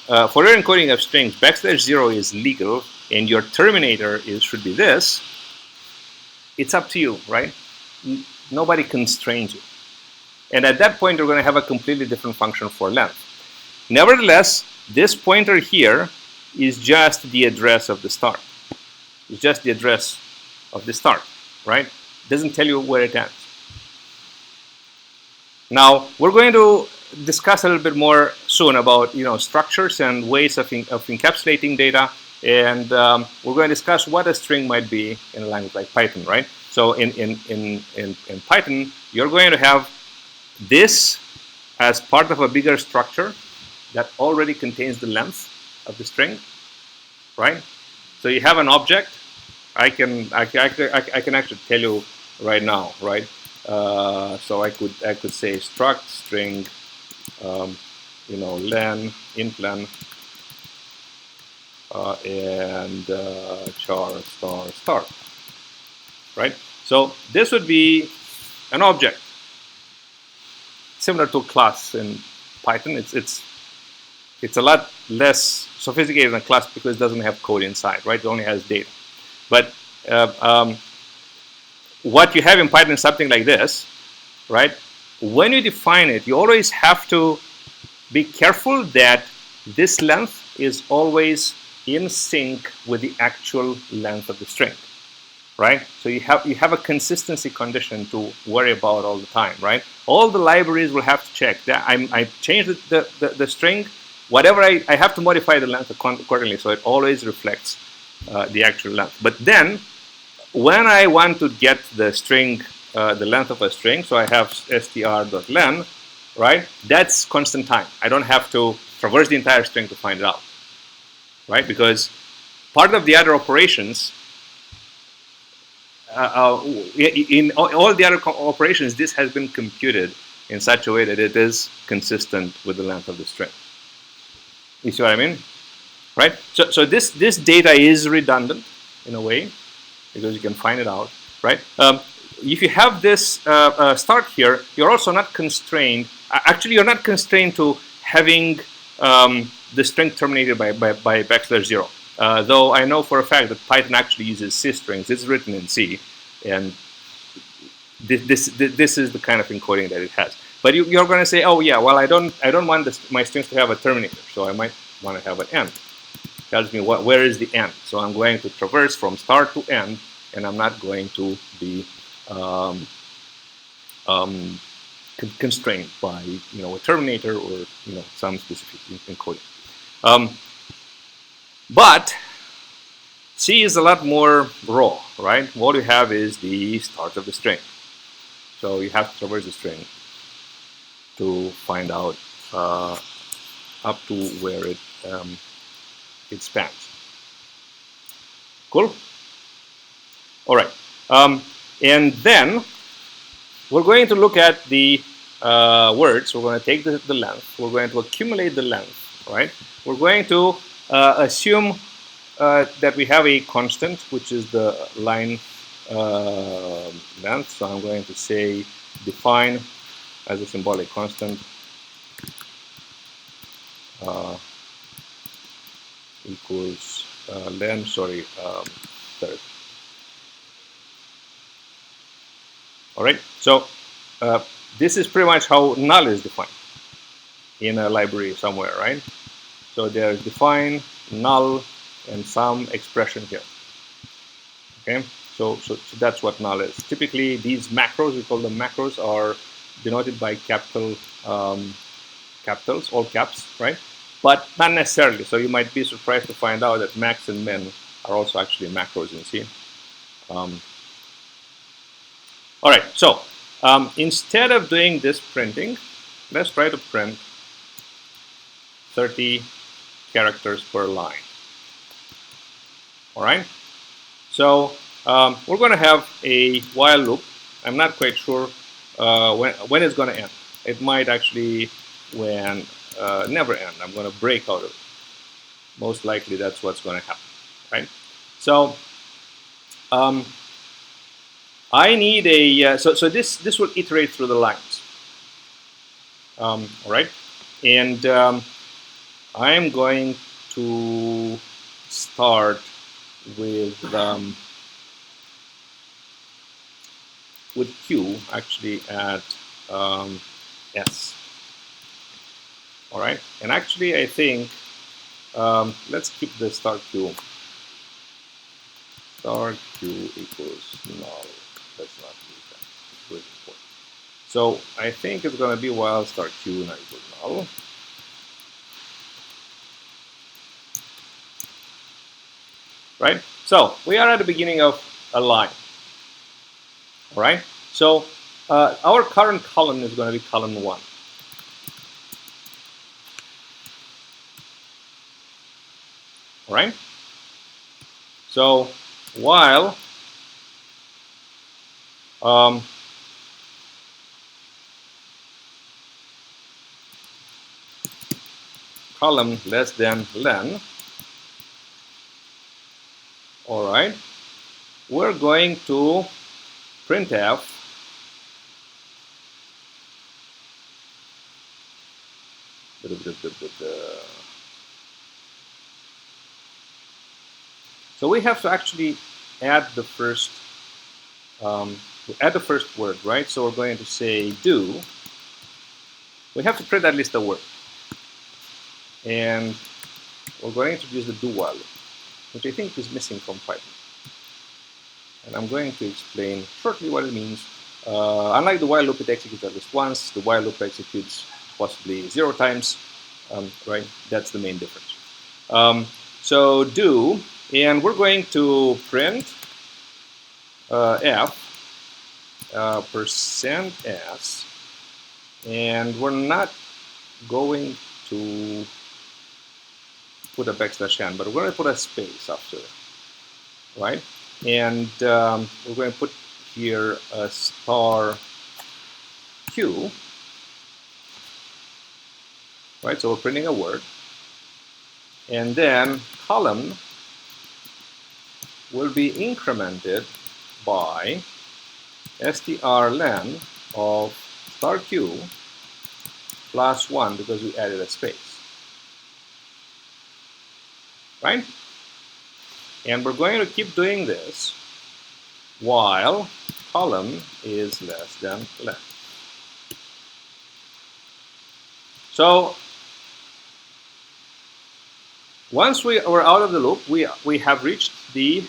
for your encoding of strings, \0 is legal and your terminator should be this, it's up to you, right? Nobody constrains you. And at that point, you're going to have a completely different function for length. Nevertheless, this pointer here is just the address of the start. It's just the address of the start, right? It doesn't tell you where it ends. Now, we're going to discuss a little bit more soon about structures and ways of encapsulating data, and we're going to discuss what a string might be in a language like Python, right? So in Python, you're going to have this as part of a bigger structure that already contains the length of the string, right? So you have an object. I can actually tell you right now, right? So I could say struct string, len, int len, and char star start, right? So this would be an object similar to a class in Python. It's a lot less sophisticated than a class because it doesn't have code inside, right? It only has data. But what you have in Python is something like this, right? When you define it, you always have to be careful that this length is always in sync with the actual length of the string, right? So you have a consistency condition to worry about all the time, right? All the libraries will have to check that I changed the string, whatever I have to modify the length accordingly, so it always reflects the actual length. But then, when I want to get the string, the length of a string, so I have str.len, right? That's constant time. I don't have to traverse the entire string to find it out, right? Because part of the other operations, in all the other operations, this has been computed in such a way that it is consistent with the length of the string. You see what I mean? Right? So this data is redundant in a way because you can find it out, right? If you have this start here, you're also not constrained. Actually, you're not constrained to having the string terminated by \0. Though I know for a fact that Python actually uses C strings. It's written in C, and this is the kind of encoding that it has. But you're going to say, oh yeah, well I don't want my strings to have a terminator, so I might want to have an end. Tells me where is the end. So I'm going to traverse from start to end, and I'm not going to be constrained by a terminator or some specific encoding. But C is a lot more raw, right? What you have is the start of the string. So you have to traverse the string to find out up to where it spans. Cool? All right. And then we're going to look at the words. We're going to take the length. We're going to accumulate the length, right? We're going to assume that we have a constant, which is the line length. So I'm going to say define as a symbolic constant equals len, third. All right, so this is pretty much how null is defined in a library somewhere, right? So there's define, null, and some expression here. Okay, so that's what null is. Typically, these macros, we call them macros, are denoted by capitals, all caps, right? But not necessarily. So you might be surprised to find out that max and min are also actually macros in C. All right, so instead of doing this printing, let's try to print 30 characters per line. All right, so we're going to have a while loop. I'm not quite sure when it's going to end. It might actually never end. I'm going to break out of it. Most likely that's what's going to happen, right? So I need a so this will iterate through the lines. All right, and I'm going to start with Q actually at S. All right, and actually I think let's keep the star Q. Star Q equals null. Let's not use that. It's really important. So I think it's going to be while star Q not equals null. Right? So we are at the beginning of a line. All right? So our current column is going to be column 1. All right? So while column less than len, all right, we're going to printf so we have to actually add the first word, right? So we're going to say do. We have to print at least a word, and we're going to introduce the do while loop, which I think is missing from Python. And I'm going to explain shortly what it means. Unlike the while loop, it executes at least once. The while loop executes possibly 0 times, right? That's the main difference. So do, and we're going to print f %s, and we're not going to put a \n, but we're going to put a space after it, right? And we're going to put here a star Q, right? So we're printing a word, and then column will be incremented by strlen of star Q plus 1 because we added a space, right? And we're going to keep doing this while column is less than len. So once we are out of the loop, we have reached the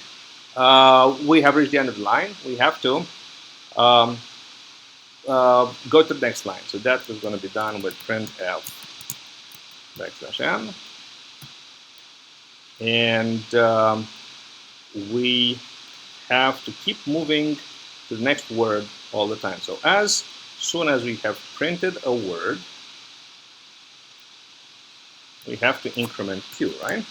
end of the line. We have to go to the next line. So that is going to be done with printf \n, and we have to keep moving to the next word all the time. So as soon as we have printed a word, we have to increment Q, right?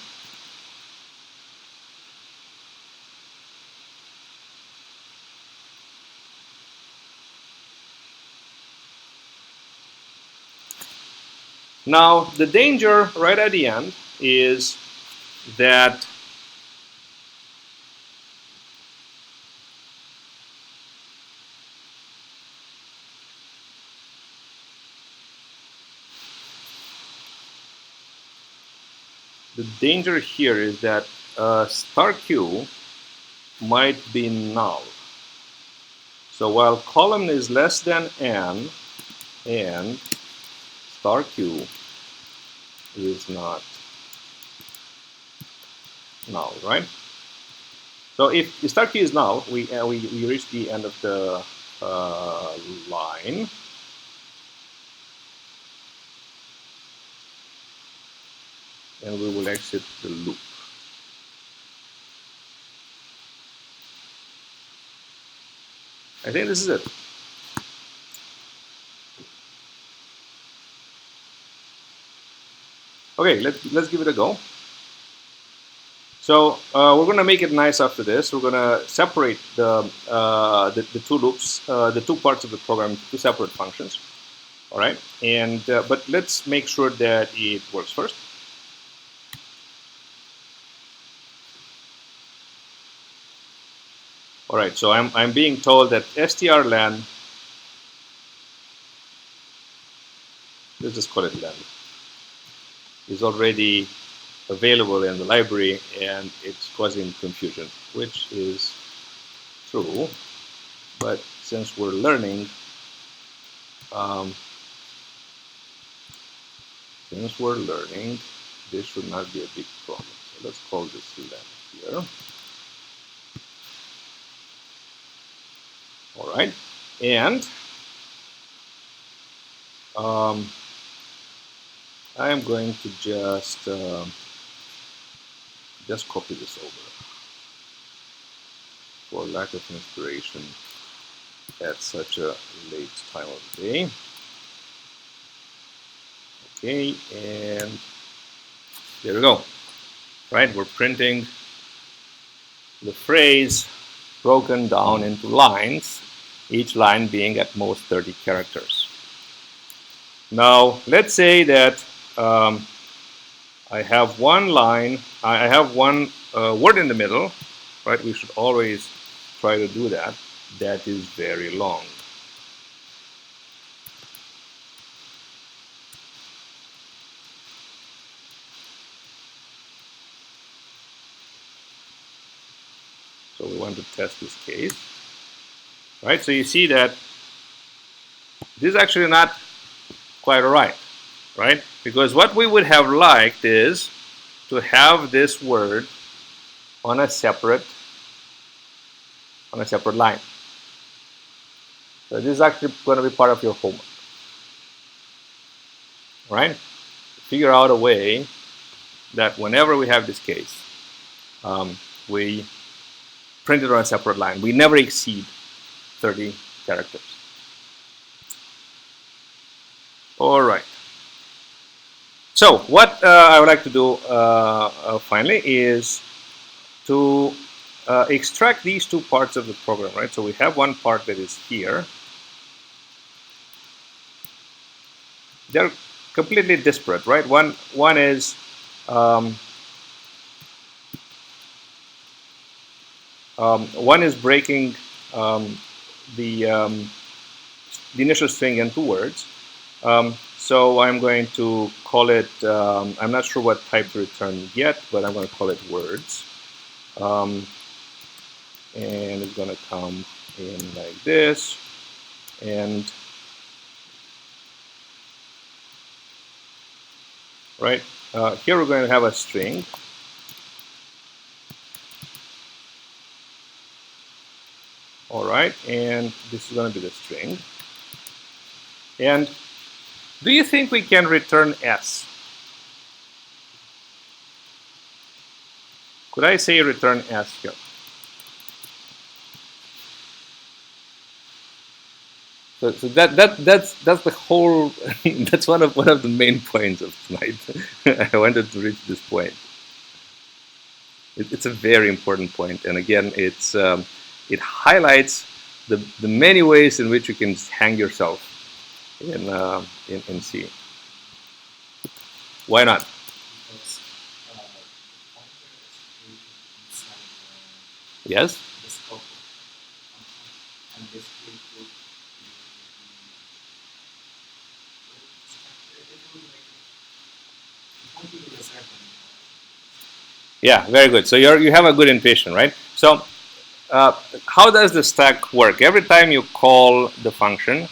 Now, the danger right at the end is that star Q might be null. So while column is less than n and star Q is not null, right? So if the star Q is null, we reach the end of the line. And we will exit the loop. I think this is it. Okay, let's give it a go. So we're going to make it nice after this. We're going to separate the two loops, the two parts of the program into two separate functions. All right, and but let's make sure that it works first. All right, so I'm being told that strlen, let's just call it len, is already available in the library, and it's causing confusion, which is true. But since we're learning, since we're learning, this should not be a big problem. So let's call this length here. All right, and I'm going to just copy this over for lack of inspiration at such a late time of the day. Okay, and there we go. Right, we're printing the phrase broken down into lines, each line being at most 30 characters. Now, let's say that I have one line, I have one word in the middle, right? We should always try to do that. That is very long. So we want to test this case, right? So you see that this is actually not quite right, right? Because what we would have liked is to have this word on a separate line. So this is actually going to be part of your homework, right? Figure out a way that whenever we have this case, we print it on a separate line. We never exceed 30 characters. All right. So what I would like to do finally is to extract these two parts of the program, right? So we have one part that is here. They're completely disparate, right? One is breaking the initial string into words. So I'm going to call it, I'm not sure what type to return yet, but I'm going to call it words. And it's going to come in like this. And right here we're going to have a string. All right, and this is going to be the string. And do you think we can return S? Could I say return S here? So that's the whole. That's one of the main points of tonight. I wanted to reach this point. It's a very important point, and again, it highlights the many ways in which you can hang yourself in C. Why not? Because the pointer is created inside Yes. the scope of the function, and this will Yeah, very good. So you have a good intuition, right? So how does the stack work? Every time you call the function,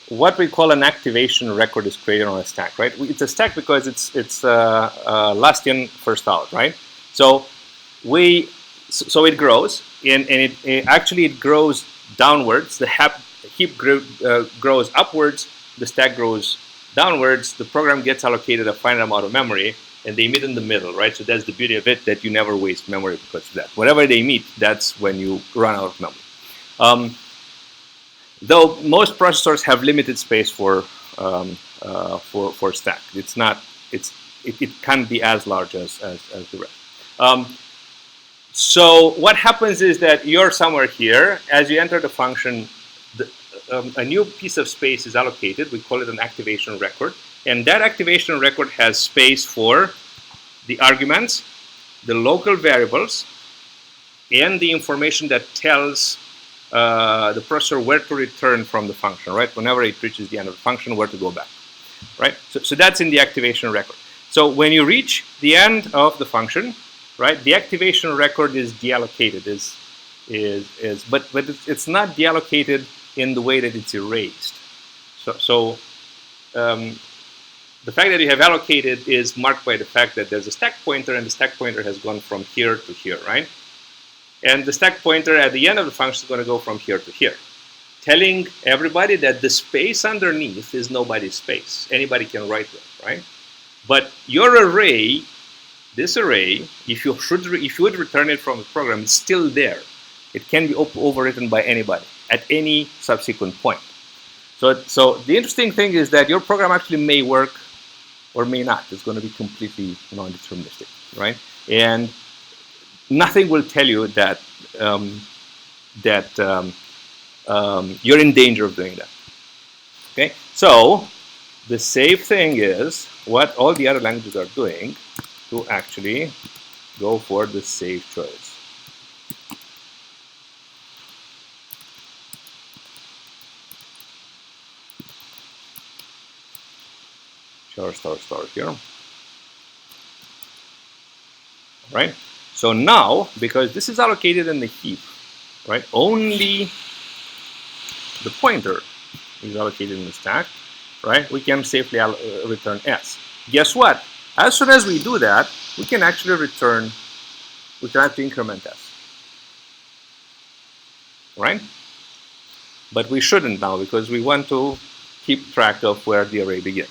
what we call an activation record is created on a stack, right? It's a stack because it's last in, first out, right? So it grows, and it actually grows downwards. The heap grows upwards. The stack grows downwards. The program gets allocated a finite amount of memory, and they meet in the middle, right? So that's the beauty of it, that you never waste memory because of that. Whenever they meet, that's when you run out of memory. Though most processors have limited space for stack, it can't be as large as the rest. So what happens is that you're somewhere here. As you enter the function, a new piece of space is allocated. We call it an activation record. And that activation record has space for the arguments, the local variables, and the information that tells the processor where to return from the function, right? Whenever it reaches the end of the function, where to go back, right? So that's in the activation record. So when you reach the end of the function, right, the activation record is deallocated, but it's not deallocated in the way that it's erased. the fact that you have allocated is marked by the fact that there's a stack pointer, and the stack pointer has gone from here to here, right? And the stack pointer at the end of the function is going to go from here to here, telling everybody that the space underneath is nobody's space. Anybody can write it, right? But your array, this array, if you would return it from the program, it's still there. It can be overwritten by anybody at any subsequent point. So the interesting thing is that your program actually may work or may not. It's going to be completely non-deterministic, right? And nothing will tell you that you're in danger of doing that. Okay, so the safe thing is what all the other languages are doing to actually go for the safe choice. Star here. Right? So now, because this is allocated in the heap, right? Only the pointer is allocated in the stack, right? We can safely return S. Guess what? As soon as we do that, we can actually increment S, right? But we shouldn't now because we want to keep track of where the array begins.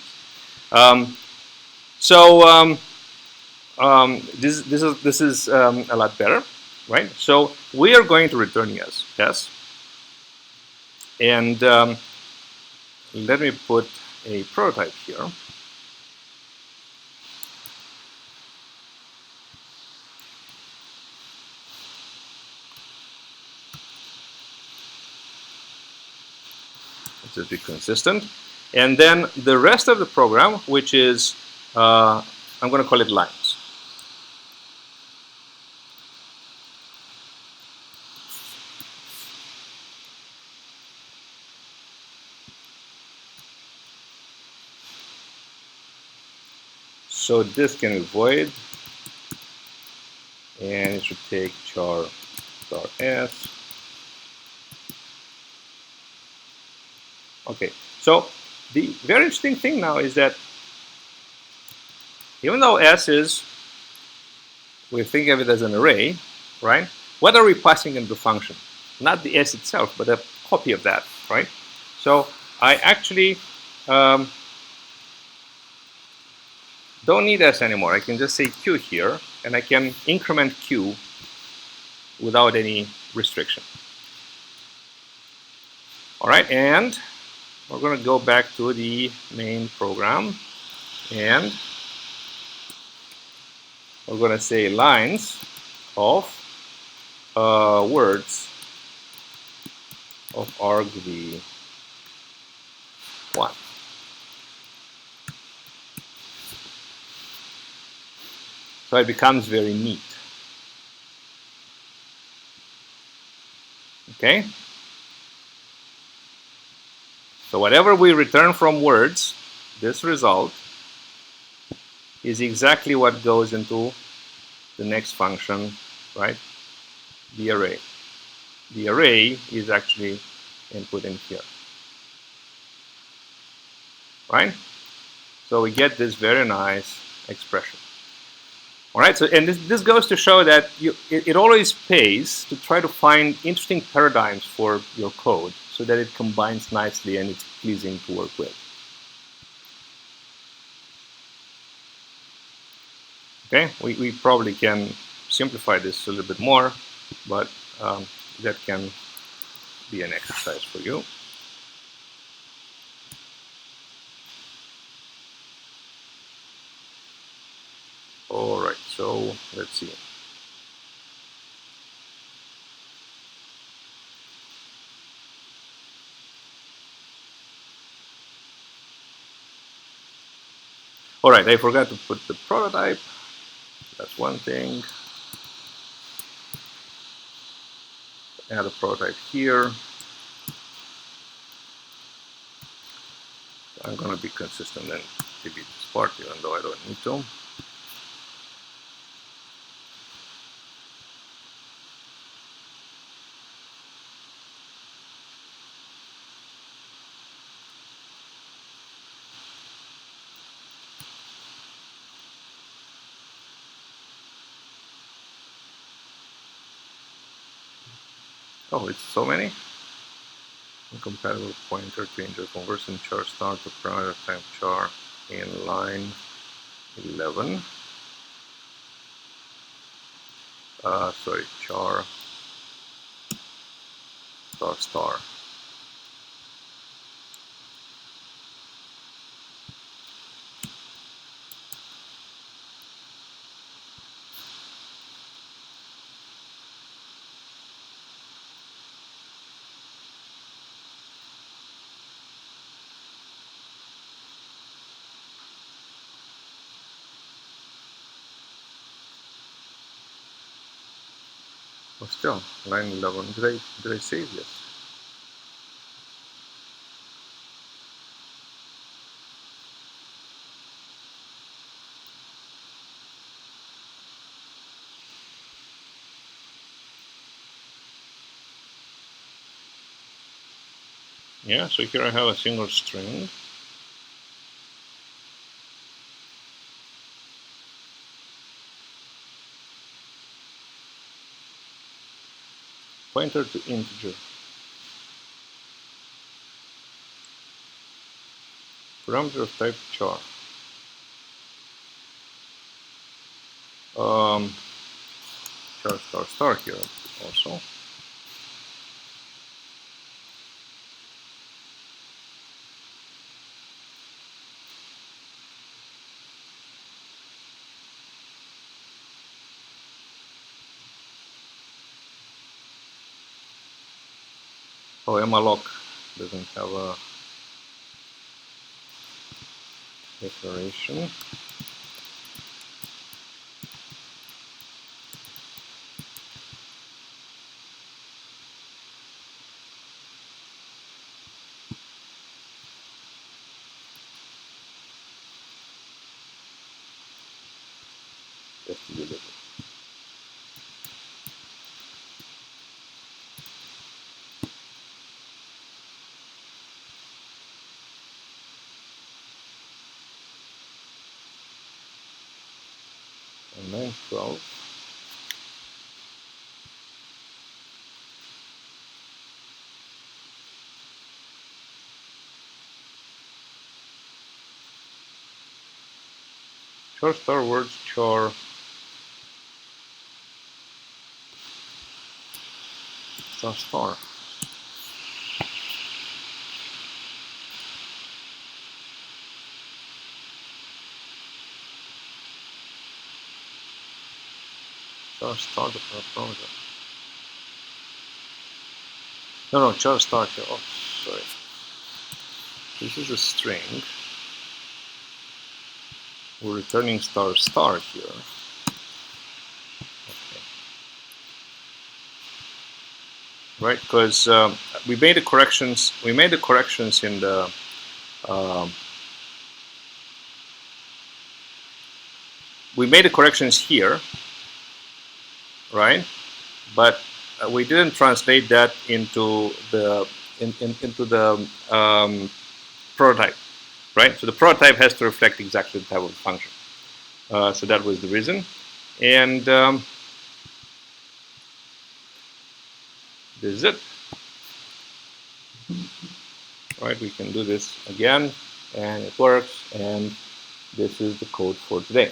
This is a lot better, right? So we are going to return yes. And let me put a prototype here. Let's just be consistent. And then the rest of the program, which is, I'm going to call it lines. So this can be void, and it should take char star s. Okay, so the very interesting thing now is that even though s is, we think of it as an array, right? What are we passing into the function? Not the s itself, but a copy of that, right? So I actually don't need s anymore. I can just say q here, and I can increment q without any restriction. All right, and we're going to go back to the main program, and we're going to say lines of words of argv1. So it becomes very neat. Okay? So whatever we return from words, this result is exactly what goes into the next function, right? The array. The array is actually input in here. Right? So we get this very nice expression. All right, so and this goes to show that it always pays to try to find interesting paradigms for your code so that it combines nicely and it's pleasing to work with. Okay, we probably can simplify this a little bit more, but that can be an exercise for you. All right, so let's see. All right, I forgot to put the prototype. That's one thing. Add a prototype here. I'm going to be consistent and delete this part, even though I don't need to. Oh, it's so many. Incompatible pointer to integer conversion char star to parameter type char in line 11. Sorry, char star star. But still, line 11. Did I save? Yes. Yeah, so here I have a single string. Pointer to integer. Parameter of type char. Char star star here also. Oh, malloc doesn't have a declaration. Just to delete it. And then 12. Char star words char star star. Char star the parameter. No, char star here. Oh, sorry. This is a string. We're returning star star here. Okay. Right, because we made the corrections. We made the corrections in the. We made the corrections here, right? But we didn't translate that into the into the prototype, right? So the prototype has to reflect exactly the type of function. So that was the reason, and this is it. Right? We can do this again, and it works. And this is the code for today.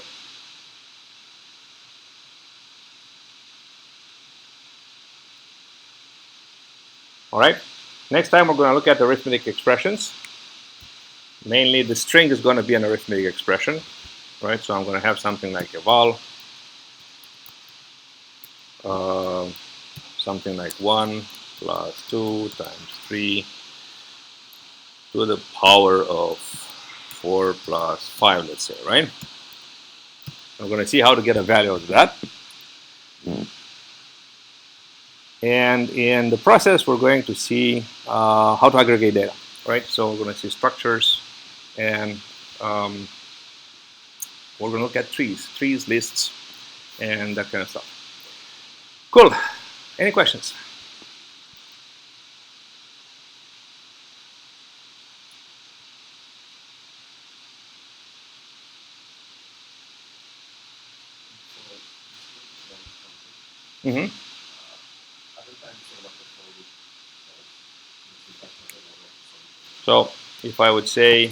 All right. Next time we're going to look at arithmetic expressions. Mainly, the string is going to be an arithmetic expression, right? So I'm going to have something like eval, something like 1 plus 2 times 3 to the power of 4 plus 5, let's say, right? I'm going to see how to get a value of that. And in the process, we're going to see how to aggregate data, right? So we're going to see structures, and we're going to look at trees, lists, and that kind of stuff. Cool. Any questions? Mm-hmm. Other times say what the fold So if I would say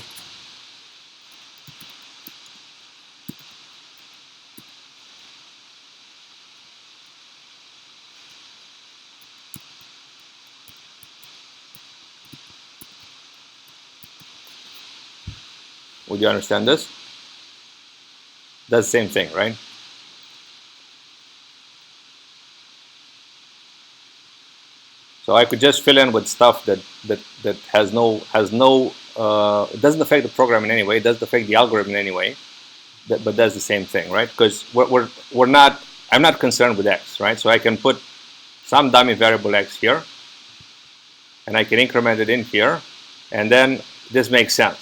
would you understand this? That's the same thing, right? So I could just fill in with stuff that has no it doesn't affect the program in any way. It doesn't affect the algorithm in any way. But that's the same thing, right? Because we're not. I'm not concerned with x, right? So I can put some dummy variable x here, and I can increment it in here, and then this makes sense.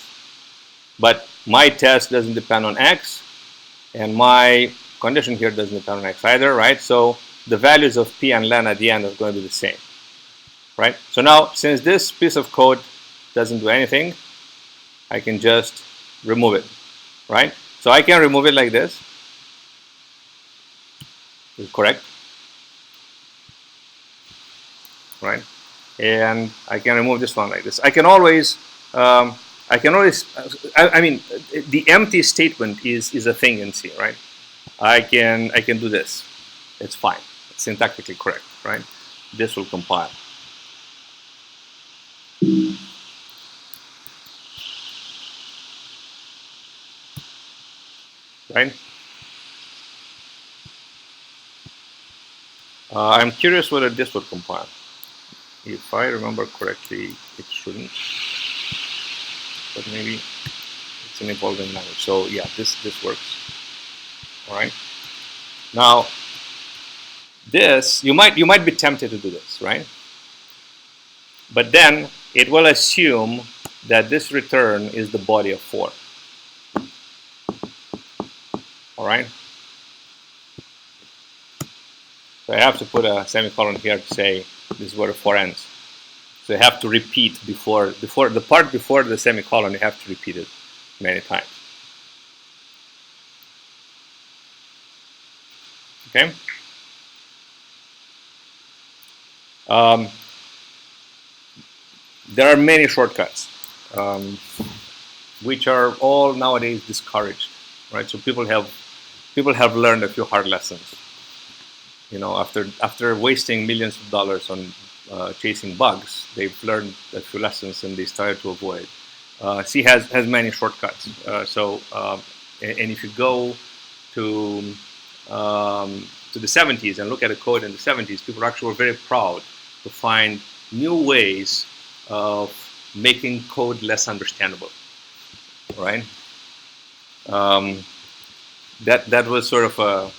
But my test doesn't depend on x, and my condition here doesn't depend on x either, right? So the values of p and len at the end are going to be the same, right? So now, since this piece of code doesn't do anything, I can just remove it, right? So I can remove it like this. Is correct, right? And I can remove this one like this. I can always, I mean, the empty statement is a thing in C, right? I can do this. It's fine. It's syntactically correct, right? This will compile. Right? I'm curious whether this would compile. If I remember correctly, it shouldn't. But maybe it's an evolving language. So yeah, this works. All right. Now, this you might be tempted to do this, right? But then it will assume that this return is the body of 4. All right. So I have to put a semicolon here to say this is where the 4 ends. So you have to repeat before the part before the semicolon. You have to repeat it many times. Okay. There are many shortcuts, which are all nowadays discouraged, right? So people have learned a few hard lessons. You know, after wasting millions of dollars on chasing bugs, they've learned a few lessons and they started to avoid. C has many shortcuts. And if you go to the 70s and look at the code in the 70s, people actually were very proud to find new ways of making code less understandable, right? That was sort of a,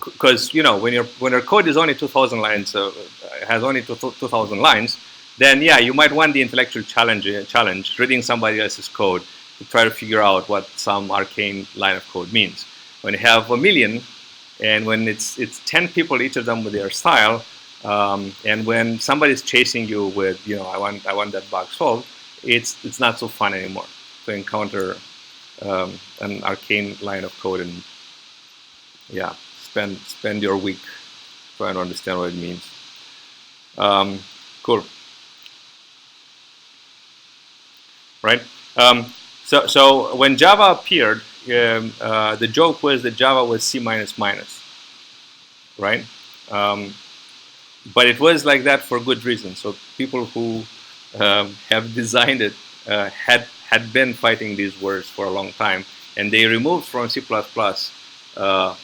because you know when your code is only 2,000 lines, has only 2,000 lines, then yeah, you might want the intellectual challenge reading somebody else's code to try to figure out what some arcane line of code means. When you have a million, and when it's 10 people, each of them with their style, and when somebody's chasing you with, you know, I want that bug solved, it's not so fun anymore to encounter an arcane line of code and yeah, spend your week trying to understand what it means. Cool. Right. So when Java appeared, the joke was that Java was C++, right? But it was like that for good reason. So people who have designed it had been fighting these wars for a long time, and they removed from C++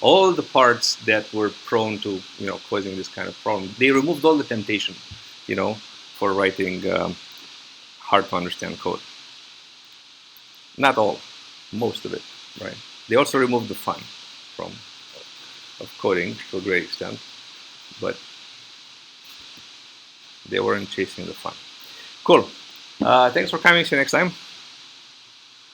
all the parts that were prone to, you know, causing this kind of problem. They removed all the temptation, you know, for writing hard to understand code. Not all, most of it, right? They also removed the fun of coding to a great extent, but they weren't chasing the fun. Cool. Thanks for coming. See you next time.